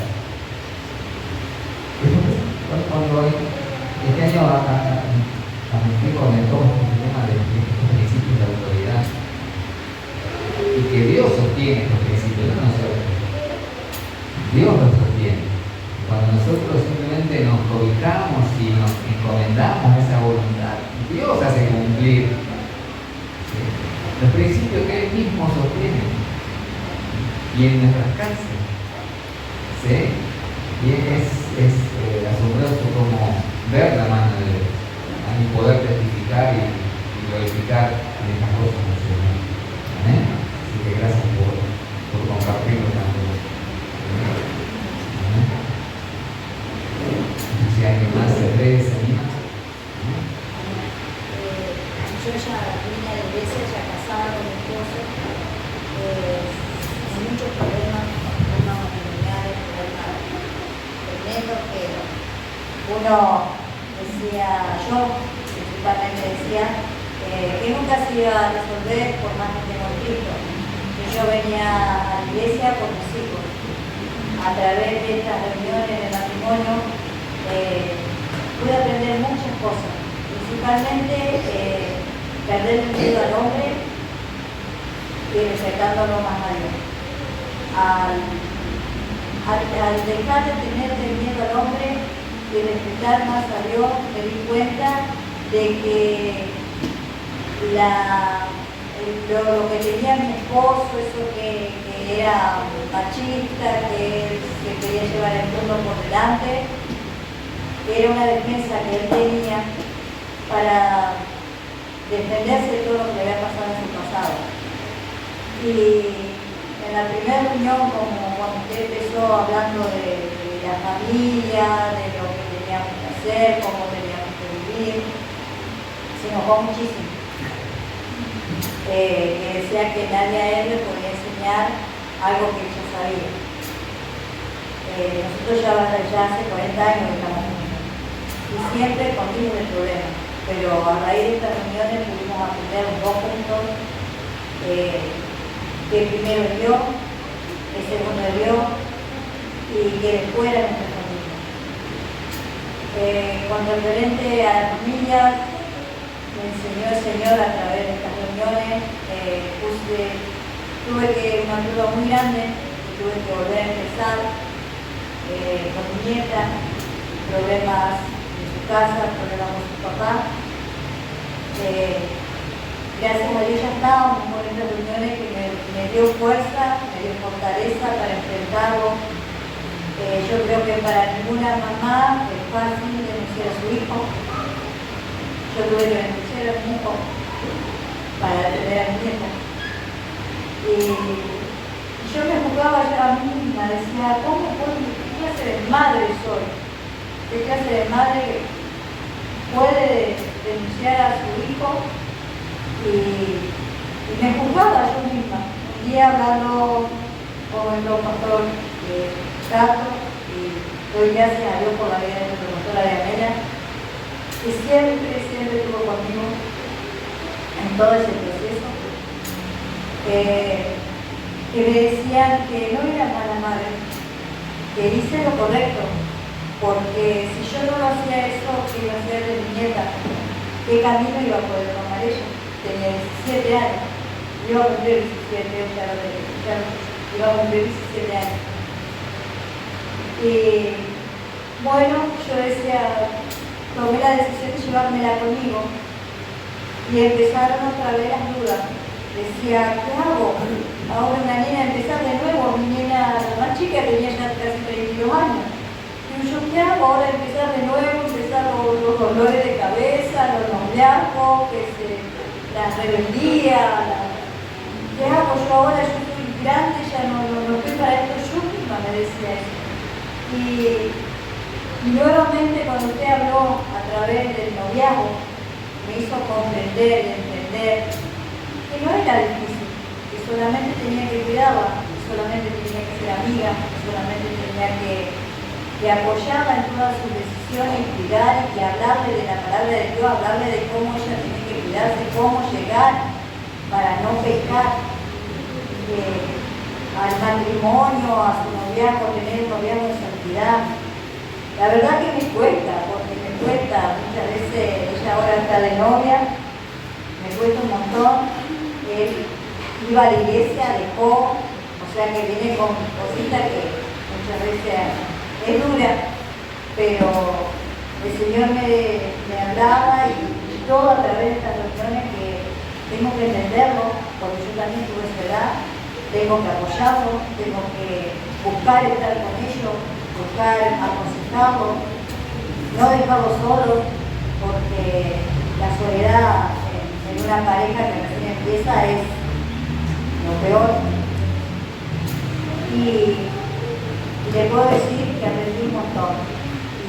Cuando este año me comentó el tema de estos principios de autoridad y que Dios sostiene estos principios, no nosotros. Dios los sostiene. Cuando nosotros simplemente nos ubicamos y nos encomendamos a esa voluntad, Dios hace cumplir, ¿sí? Los principios que Él mismo sostiene y en nuestras casas. ¿Sí? Y es asombroso como ver la mano de Dios y poder testificar y glorificar en estas cosas del Señor. Amén. Así que gracias por compartirlo también. Amén. uno decía, yo principalmente decía, que nunca se iba a resolver por más que tengo Cristo. Que yo venía a la iglesia por mis hijos. A través de estas reuniones de matrimonio pude aprender muchas cosas. Principalmente perder el miedo al hombre y respetándolo más a Dios. Al dejar de tenerle miedo al hombre y respetar más a Dios, me di cuenta de que lo que tenía mi esposo, eso que era machista, que quería llevar el mundo por delante, era una defensa que él tenía para defenderse de todo lo que le había pasado en su pasado. Y en la primera reunión, como cuando usted empezó hablando de la familia, de lo que teníamos que hacer, cómo teníamos que vivir, se enojó muchísimo. Que decía que nadie a él le podía enseñar algo que ella sabía. Nosotros ya hace 40 años que estamos juntos y siempre con miles de problemas, pero a raíz de estas reuniones pudimos aprender los dos puntos, que primero es Dios, que segundo es Dios y que después era nuestra familia. Con referente a la familia, me enseñó el Señor a través de estas reuniones, tuve una duda muy grande, tuve que volver a empezar con mi nieta, problemas en su casa, problemas con su papá. Gracias a Dios ya estábamos con estas reuniones que me dio fuerza, me dio fortaleza para enfrentarlo. Yo creo que para ninguna mamá es fácil denunciar a su hijo. Yo tuve que denunciar a mi hijo para defender a mi nieta. Y yo me juzgaba ya a mí misma, decía, ¿qué clase de madre soy? ¿Qué clase de madre puede denunciar a su hijo? Y me juzgaba yo misma. Un día hablando con el pastor Tato, y doy gracias a Dios por la vida de nuestra pastora de Amela, que siempre estuvo conmigo en todo ese proceso, que me decían que no era mala madre, que hice lo correcto, porque si yo no lo hacía eso, que iba a hacer de mi nieta, ¿qué camino iba a poder tomar ella? Tenía 17 años, iba a cumplir 17, ya iba a cumplir 17 años. Y bueno, yo decía, tomé la decisión de llevármela conmigo y empezaron otra vez las dudas. Decía, ¿qué hago? Ahora una nena, empezar de nuevo, mi nena más chica tenía ya casi 32 años. Y yo, ¿qué hago? Ahora empezar de nuevo, empezar los dolores de cabeza, los noviazgos, la rebeldía. ¿Qué hago yo ahora? Yo soy grande, ya no estoy para esto, yo misma me decía eso. Y nuevamente cuando usted habló a través del noviazgo, me hizo comprender y entender que no era difícil, que solamente tenía que cuidarla, que solamente tenía que ser amiga, que solamente tenía que apoyarla en todas sus decisiones y cuidar y hablarle de la palabra de Dios, hablarle de cómo ella tiene que cuidarse, cómo llegar para no pecar al matrimonio, a su noviazgo, tener un noviazgo de santidad. La verdad que me cuesta, porque me cuesta, muchas veces ella ahora está de novia, me cuesta un montón. Él iba a la iglesia, dejó, o sea que viene con cositas que muchas veces es dura, pero el Señor me hablaba y todo a través de estas reuniones que tengo que entenderlo, porque yo también tuve esa edad, tengo que apoyarlo, tengo que buscar estar con ellos, buscar aconsejarlo, no dejarlo solo, porque la soledad en una pareja que recién empieza es lo peor. Y le puedo decir que aprendí un montón.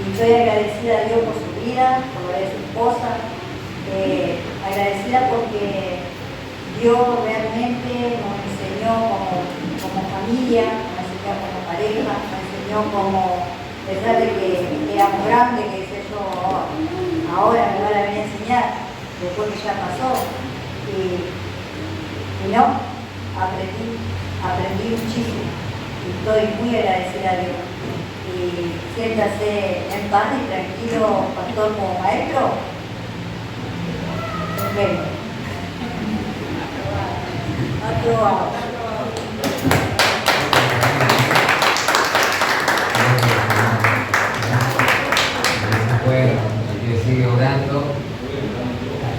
Y estoy agradecida a Dios por su vida, por la de su esposa, agradecida porque Dios realmente nos enseñó como familia, nos enseñó como pareja, nos enseñó como, a pesar de que éramos grandes, que ahora me van a venir a enseñar, después que ya pasó. Y no, aprendí muchísimo. Y estoy muy agradecida a Dios. Y siéntase en paz y tranquilo, pastor, como maestro. Bueno. Aprobado. Bueno, yo sigo orando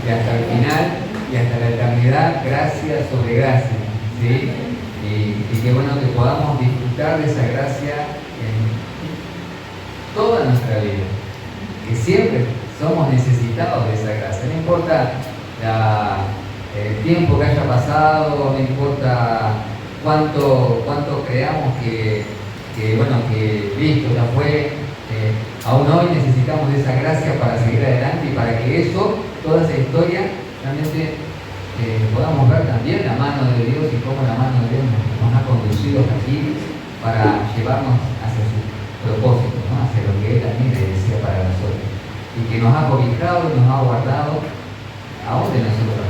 y hasta el final y hasta la eternidad, gracia sobre gracia, ¿sí? Y qué bueno que podamos disfrutar de esa gracia en toda nuestra vida, que siempre somos necesitados de esa gracia, no importa el tiempo que haya pasado, no importa cuánto creamos que listo, ya fue, aún hoy necesitamos de esa gracia para seguir adelante y para que toda esa historia, realmente podamos ver también la mano de Dios y cómo la mano de Dios nos ha conducido hasta aquí para llevarnos hacia su propósito, ¿no? Hacia lo que Él también le decía para nosotros. Y que nos ha cobijado y nos ha guardado aún de nosotros,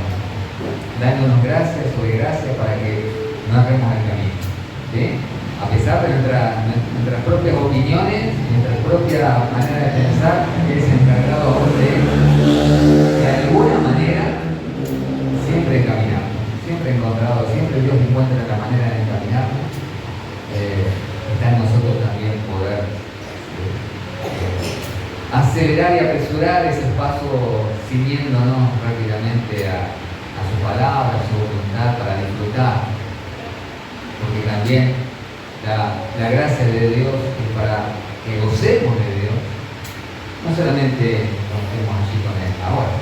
dándonos gracias sobre gracia para que no hagamos el camino, ¿sí? A pesar de nuestras propias opiniones, nuestra propia manera de pensar, Él es encargado aún de alguna manera siempre encaminar, siempre encontrado, siempre Dios encuentra la manera de encaminar. Está en nosotros también poder acelerar y apresurar ese paso ciñéndonos rápidamente a su palabra, a su voluntad para disfrutar, porque también la gracia de Dios es para que gocemos de Dios, no solamente cuando estemos allí con Él, ahora,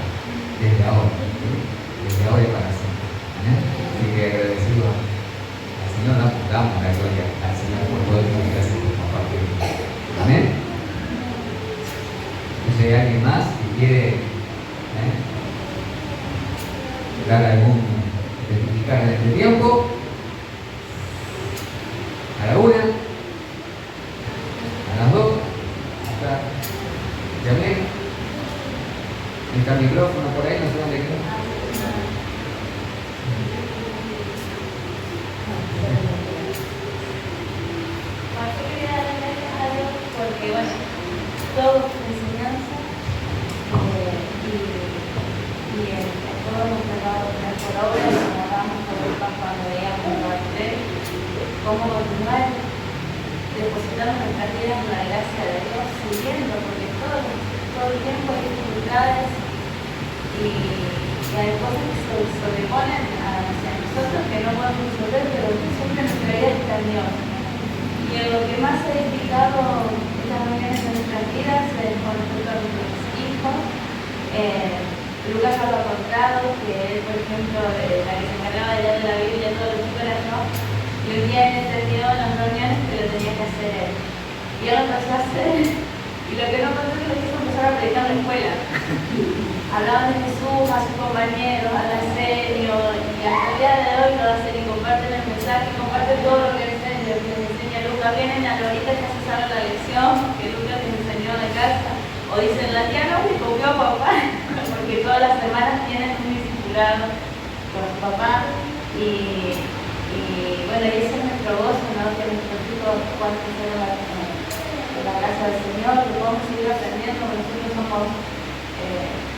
desde ahora y para siempre. Así que agradecido al Señor, damos la gloria al Señor por todo esto y gracias por compartir. Amén. No sé, hay alguien más que quiere dar identificar en este tiempo. A la una, a las dos, hasta llamé, está el micrófono por ahí, no sé dónde quedó. Yo quería darle gracias a Dios porque, bueno, todo es enseñanza y todo hemos tratado de poner por obra, como hablábamos por el pan cuando veíamos el cartel, cómo continuar depositando nuestras vidas en la gracia de Dios, siguiendo, porque todo el tiempo hay dificultades y hay cosas que se sobreponen hacia nosotros que no podemos resolver, pero siempre nuestra vida está en Dios. Y en lo que más ha edificado estas reuniones en nuestras vidas es con respecto a nuestros hijos. Lucas ya lo ha contado, que él, por ejemplo, la que se encargaba de leer la Biblia todos los días era yo, y un día él entendió en las reuniones que lo tenía que hacer él. Y él lo empezó a hacer, y lo que no contó es que lo quiso empezar a predicar en la escuela. Hablaban de Jesús a sus compañeros, habla en serio, y hasta el día de hoy lo hacen y comparten el mensaje, comparten todo lo que les enseña Lucas. Vienen a la horita que se sabe la lección que Lucas les enseñó en la casa, o dicen la tía no me copió a papá, porque todas las semanas tienen un discipulado con su papá, y bueno, y ese es nuestro gozo, ¿no? Que nuestros hijos puedan crecer en la casa del Señor, que podamos seguir aprendiendo, porque nosotros somos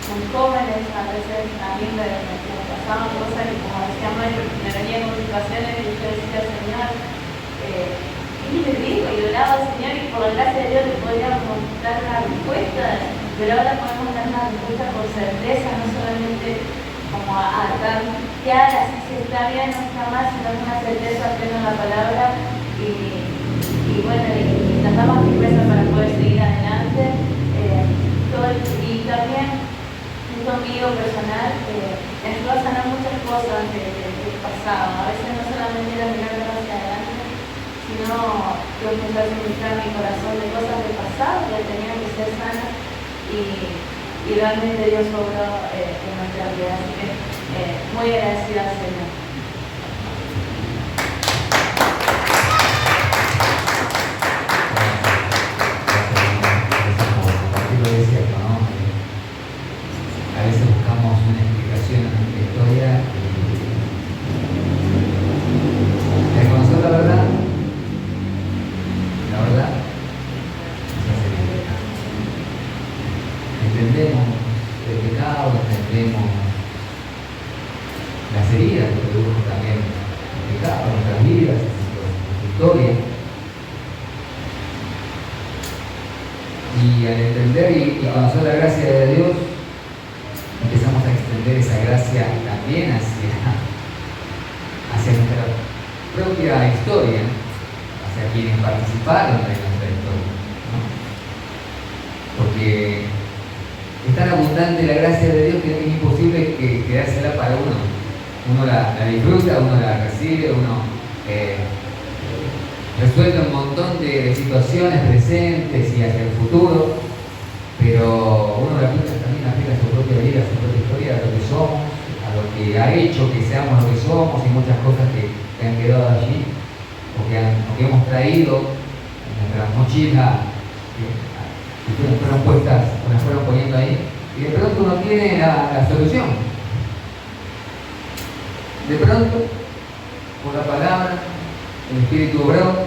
muy jóvenes, a veces a mí me pasaban cosas que, como decía Mario, me venían con situaciones y yo decía al Señor, y le digo, y oraba al Señor, y por la gracia de Dios le podíamos dar una respuesta, pero ahora podemos dar una respuesta con certeza, no solamente como a tantear, así si está bien o está mal, sino con una certeza plena en la palabra, y bueno, y nos damos firmeza para poder seguir adelante. Y también conmigo personal, me ayudó a sanar muchas cosas del pasado. A veces no solamente era mirar hacia adelante, sino yo empecé a suministrar mi corazón de cosas del pasado que tenían que ser sanas, y realmente Dios obró en nuestra vida. Así que muy agradecida al Señor. Y al entender y conocer la gracia de Dios, empezamos a extender esa gracia también hacia nuestra propia historia, hacia quienes participaron de nuestra historia, ¿no? Porque es tan abundante la gracia de Dios que es imposible quedársela para uno. Uno la disfruta, uno la recibe, uno resuelve un montón de situaciones presentes y hacia el futuro, pero uno la aplica también a su propia vida, a su propia historia, a lo que somos, a lo que ha hecho que seamos lo que somos y muchas cosas que han quedado allí o que hemos traído en nuestra mochila, que fueron puestas o las fueron poniendo ahí, y de pronto uno tiene la solución. De pronto, por la palabra, el Espíritu obró,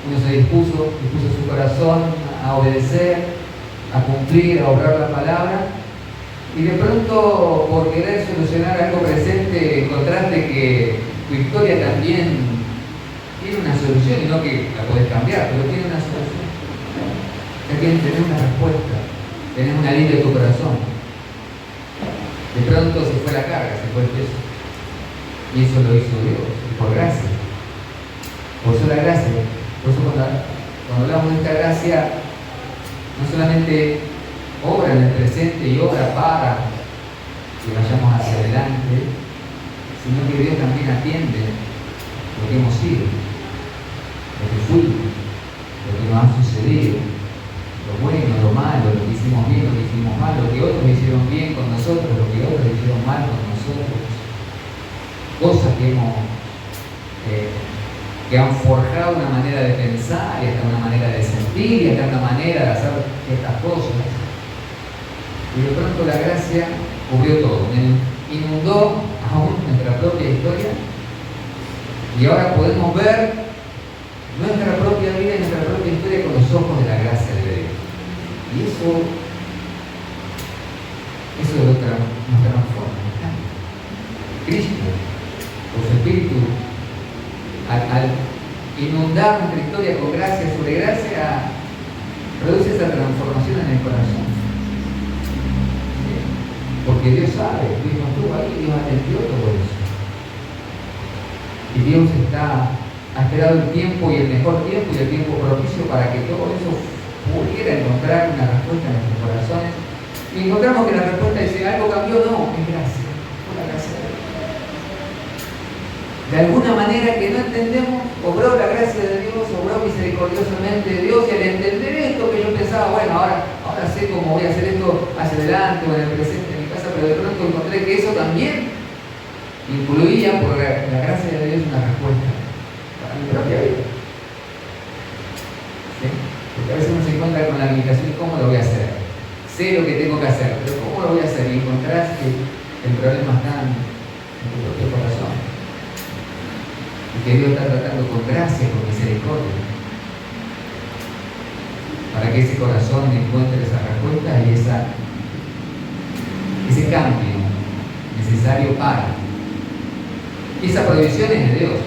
uno se dispuso su corazón a obedecer, a cumplir, a obrar la palabra, y de pronto, por querer solucionar algo presente, encontraste que tu historia también tiene una solución, y no que la puedes cambiar, pero tiene una solución. Ya tienes que tener una respuesta, tenés un alivio en tu corazón. De pronto se fue la carga, se fue el peso. Y eso lo hizo Dios, por gracia. Por eso la gracia. Por eso cuando hablamos de esta gracia, no solamente obra en el presente y obra para que vayamos hacia adelante, sino que Dios también atiende lo que hemos sido, lo que fuimos, lo que nos ha sucedido, lo bueno, lo malo, lo que hicimos bien, lo que hicimos mal, lo que otros hicieron bien con nosotros, lo que otros hicieron mal con nosotros, cosas que han forjado una manera de pensar, y hasta una manera de sentir, y hasta una manera de hacer estas cosas. Y de pronto la gracia cubrió todo, inundó aún nuestra propia historia, y ahora podemos ver nuestra propia vida y nuestra propia historia con los ojos de la gracia de Dios. Y eso nos transforma. Cristo, por su Espíritu, al inundar nuestra historia con gracia sobre gracia, produce esa transformación en el corazón. Porque Dios sabe, Dios no estuvo ahí, Dios atendió todo eso. Y Dios ha esperado el tiempo y el mejor tiempo y el tiempo propicio para que todo eso pudiera encontrar una respuesta en nuestros corazones. Y encontramos que la respuesta dice, ¿algo cambió? No, es gracia, por la gracia de Dios. De alguna manera que no entendemos, obró la gracia de Dios, obró misericordiosamente de Dios, y al entender esto que yo pensaba, bueno, ahora sé cómo voy a hacer esto hacia adelante o en el presente en mi casa, pero de pronto encontré que eso también incluía, por la gracia de Dios, una respuesta para mi propia vida. ¿Sí? Porque a veces uno se encuentra con la limitación, ¿cómo lo voy a hacer? Sé lo que tengo que hacer, pero ¿cómo lo voy a hacer? Y encontrás que el problema está en tu propio corazón. Y que Dios está tratando con gracia, con misericordia, para que ese corazón encuentre esa respuesta y ese cambio necesario para. Y esa provisión es de Dios,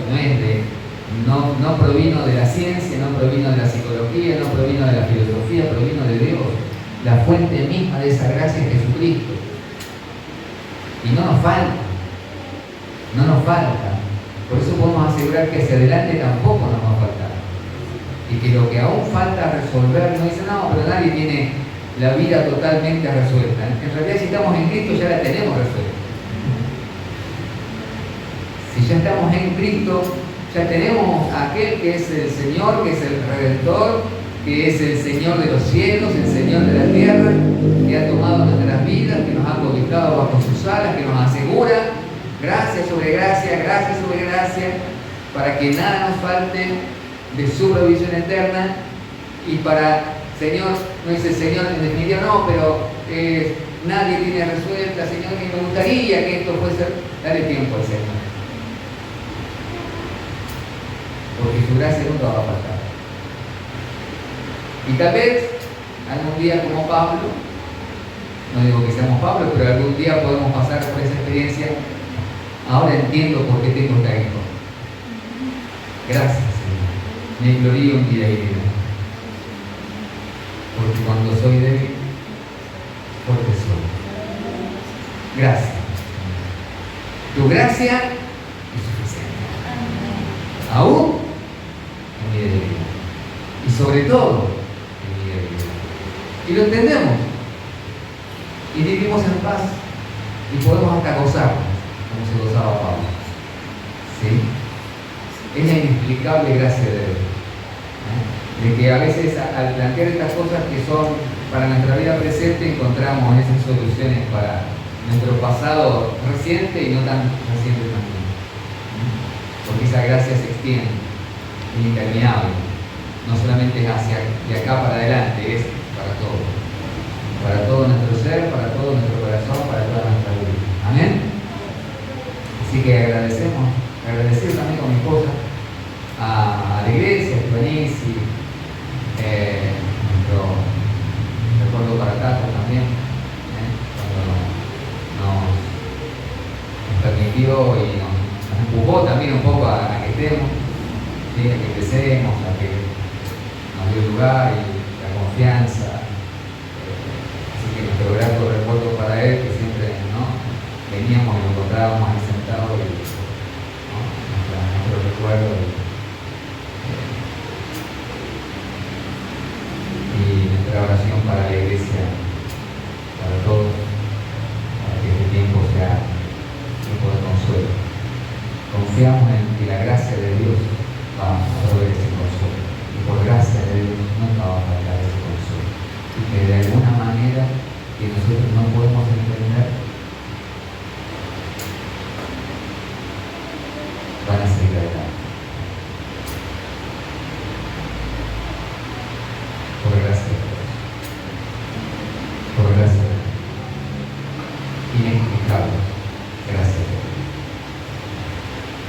no provino de la ciencia, no provino de la psicología, no provino de la filosofía, provino de Dios. La fuente misma de esa gracia es Jesucristo. Y no nos falta. Por eso podemos asegurar que hacia adelante tampoco nos va a faltar. Y que lo que aún falta resolver, no dice, no, pero nadie tiene la vida totalmente resuelta. En realidad, si estamos en Cristo, ya la tenemos resuelta. Si ya estamos en Cristo, ya tenemos a aquel que es el Señor, que es el Redentor, que es el Señor de los cielos, el Señor de la tierra, que ha tomado nuestras vidas, que nos ha cobijado bajo sus alas, que nos asegura gracia sobre gracia, para que nada nos falte de su provisión eterna. Y para, Señor, no dice Señor en definitiva, no, pero nadie tiene resuelta, Señor, que me gustaría que esto fuese, dale tiempo al Señor. Porque su gracia nunca va a faltar. Y tal vez algún día como Pablo, no digo que seamos Pablo, pero algún día podemos pasar por esa experiencia. Ahora entiendo por qué tengo esta hijo. Gracias, Señor. Me glorío en vida y vida. Porque cuando soy débil, fuerte soy. Gracias. Tu gracia es suficiente. Aún en mi debilidad. Y sobre todo en mi debilidad. Y lo entendemos. Y vivimos en paz. Y podemos hasta gozarnos, como se gozaba Pablo. ¿Sí? Es la inexplicable gracia de Dios. De que a veces al plantear estas cosas que son para nuestra vida presente, encontramos esas soluciones para nuestro pasado reciente y no tan reciente también. Porque esa gracia se extiende, es interminable. No solamente es hacia de acá para adelante, es para todo. Para todo nuestro ser, para todo nuestro corazón, para toda nuestra vida. Amén. Así que agradecer también con mi esposa a la iglesia, a Estebanisi, nuestro recuerdo para Tato también, cuando nos permitió y nos empujó también un poco a que estemos, ¿sí? A que empecemos, a que nos dio lugar y la confianza. Así que nuestro grato recuerdo para él, que siempre veníamos y lo encontrábamos ahí sentado y nuestro recuerdo. Y nuestra oración para la iglesia, para todos, para que este tiempo sea tiempo de consuelo. Confiamos en que la gracia de Dios va a proveer ese consuelo. Y por gracia de Dios nunca va a faltar ese consuelo. Y que de alguna manera que nosotros no podemos entender, van a seguir adelante. Por gracia de Dios. Por gracia de Dios. Inexplicable. Gracias a Dios.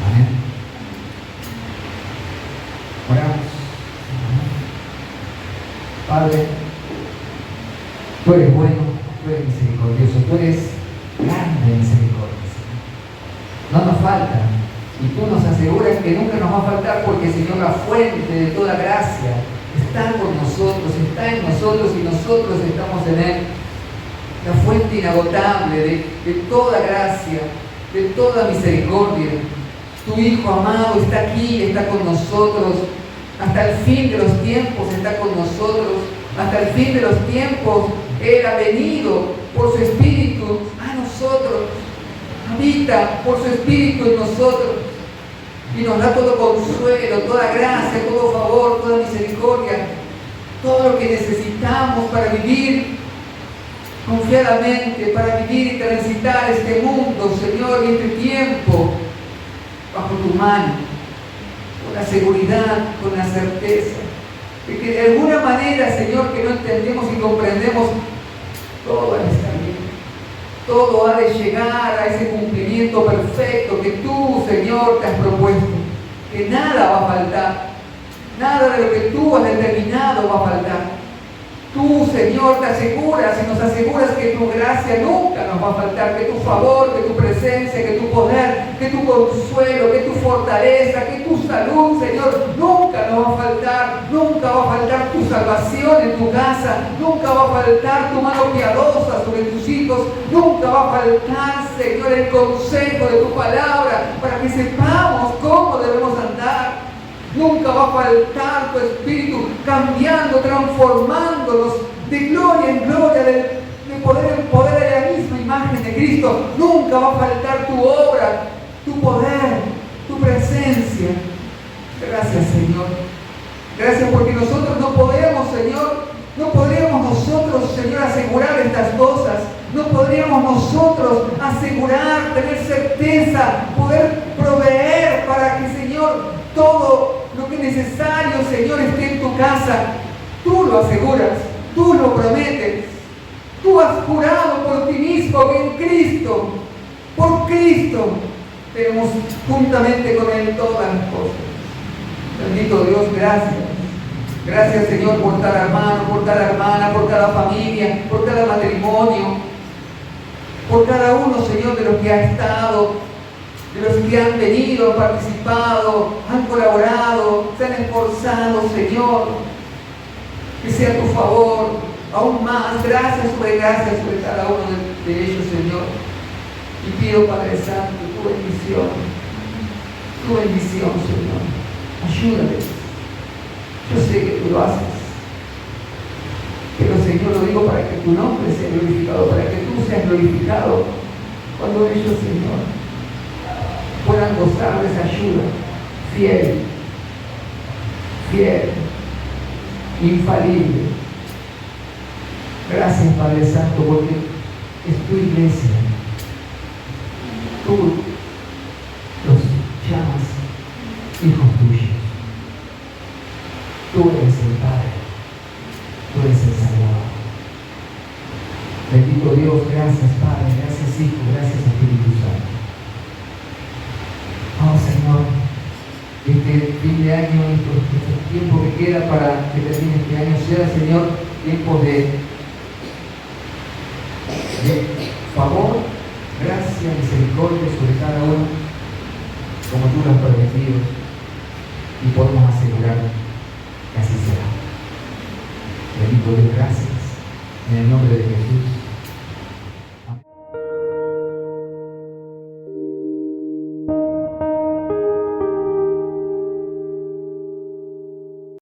Amén. Oramos. Padre, tú eres bueno, tú eres misericordioso, tú eres grande misericordia. No nos falta. Y tú nos aseguras que nunca nos va a faltar porque, Señor, la fuente de toda gracia está con nosotros, está en nosotros y nosotros estamos en Él. La fuente inagotable de toda gracia, de toda misericordia. Tu Hijo amado está aquí, está con nosotros. Hasta el fin de los tiempos está con nosotros. Hasta el fin de los tiempos Él ha venido por su Espíritu a nosotros. Habita por su Espíritu en nosotros. Y nos da todo consuelo, toda gracia, todo favor, toda misericordia, todo lo que necesitamos para vivir confiadamente, para vivir y transitar este mundo, Señor, y este tiempo bajo tu mano, con la seguridad, con la certeza, de que de alguna manera, Señor, que no entendemos y comprendemos, todo va a estar bien. Todo ha de llegar a ese cumplimiento perfecto que tú, Señor, te has propuesto. Que nada va a faltar. Nada de lo que tú has determinado va a faltar. Tú, Señor, te aseguras y nos aseguras que tu gracia nunca nos va a faltar. Que tu favor, que tu presencia, que tu poder, que tu consuelo, que tu fortaleza, que tu salud, Señor, nunca nos va a faltar. Nunca va a faltar tu salvación en tu casa. Nunca va a faltar tu mano piadosa sobre tus hijos. Nunca va a faltar, Señor, el consejo de tu palabra para que sepamos cómo debemos andar. Nunca va a faltar tu Espíritu cambiando, transformándonos de gloria en gloria, de poder en poder a la misma imagen de Cristo. Nunca va a faltar tu obra, tu poder, tu presencia. Gracias, Señor. Gracias porque nosotros no podemos, Señor, no podríamos nosotros, Señor, asegurar estas cosas. No podríamos nosotros asegurar, tener certeza, poder proveer para que, Señor, todo lo que es necesario, Señor, esté en tu casa. Tú lo aseguras, tú lo prometes. Tú has jurado por ti mismo que en Cristo, por Cristo, tenemos juntamente con Él todas las cosas. Bendito Dios, gracias. Gracias, Señor, por cada hermano, por cada hermana, por cada familia, por cada matrimonio, por cada uno, Señor, de los que ha estado, de los que han venido, han participado, han colaborado, se han esforzado, Señor. Que sea tu favor aún más, gracias sobre cada uno de ellos, Señor. Y pido, Padre Santo, tu bendición, Señor. Ayúdales. Yo sé que tú lo haces. Pero, Señor, lo digo para que tu nombre sea glorificado, para que tú seas glorificado cuando ellos, Señor, puedan gozar de esa ayuda fiel, infalible. Gracias, Padre Santo, porque es tu iglesia. Tú los llamas hijos tuyos. Tú eres el Padre. Tú eres el Salvador. Bendito Dios, gracias Padre, gracias Hijo, gracias Espíritu Santo. Oh Señor, este fin de año, este tiempo que queda para que termine este año, sea, Señor, tiempo de favor, gracia, misericordia sobre cada uno, como tú lo has permitido, y podemos asegurar que así será. Bendito Dios, gracias. En el nombre de Jesús.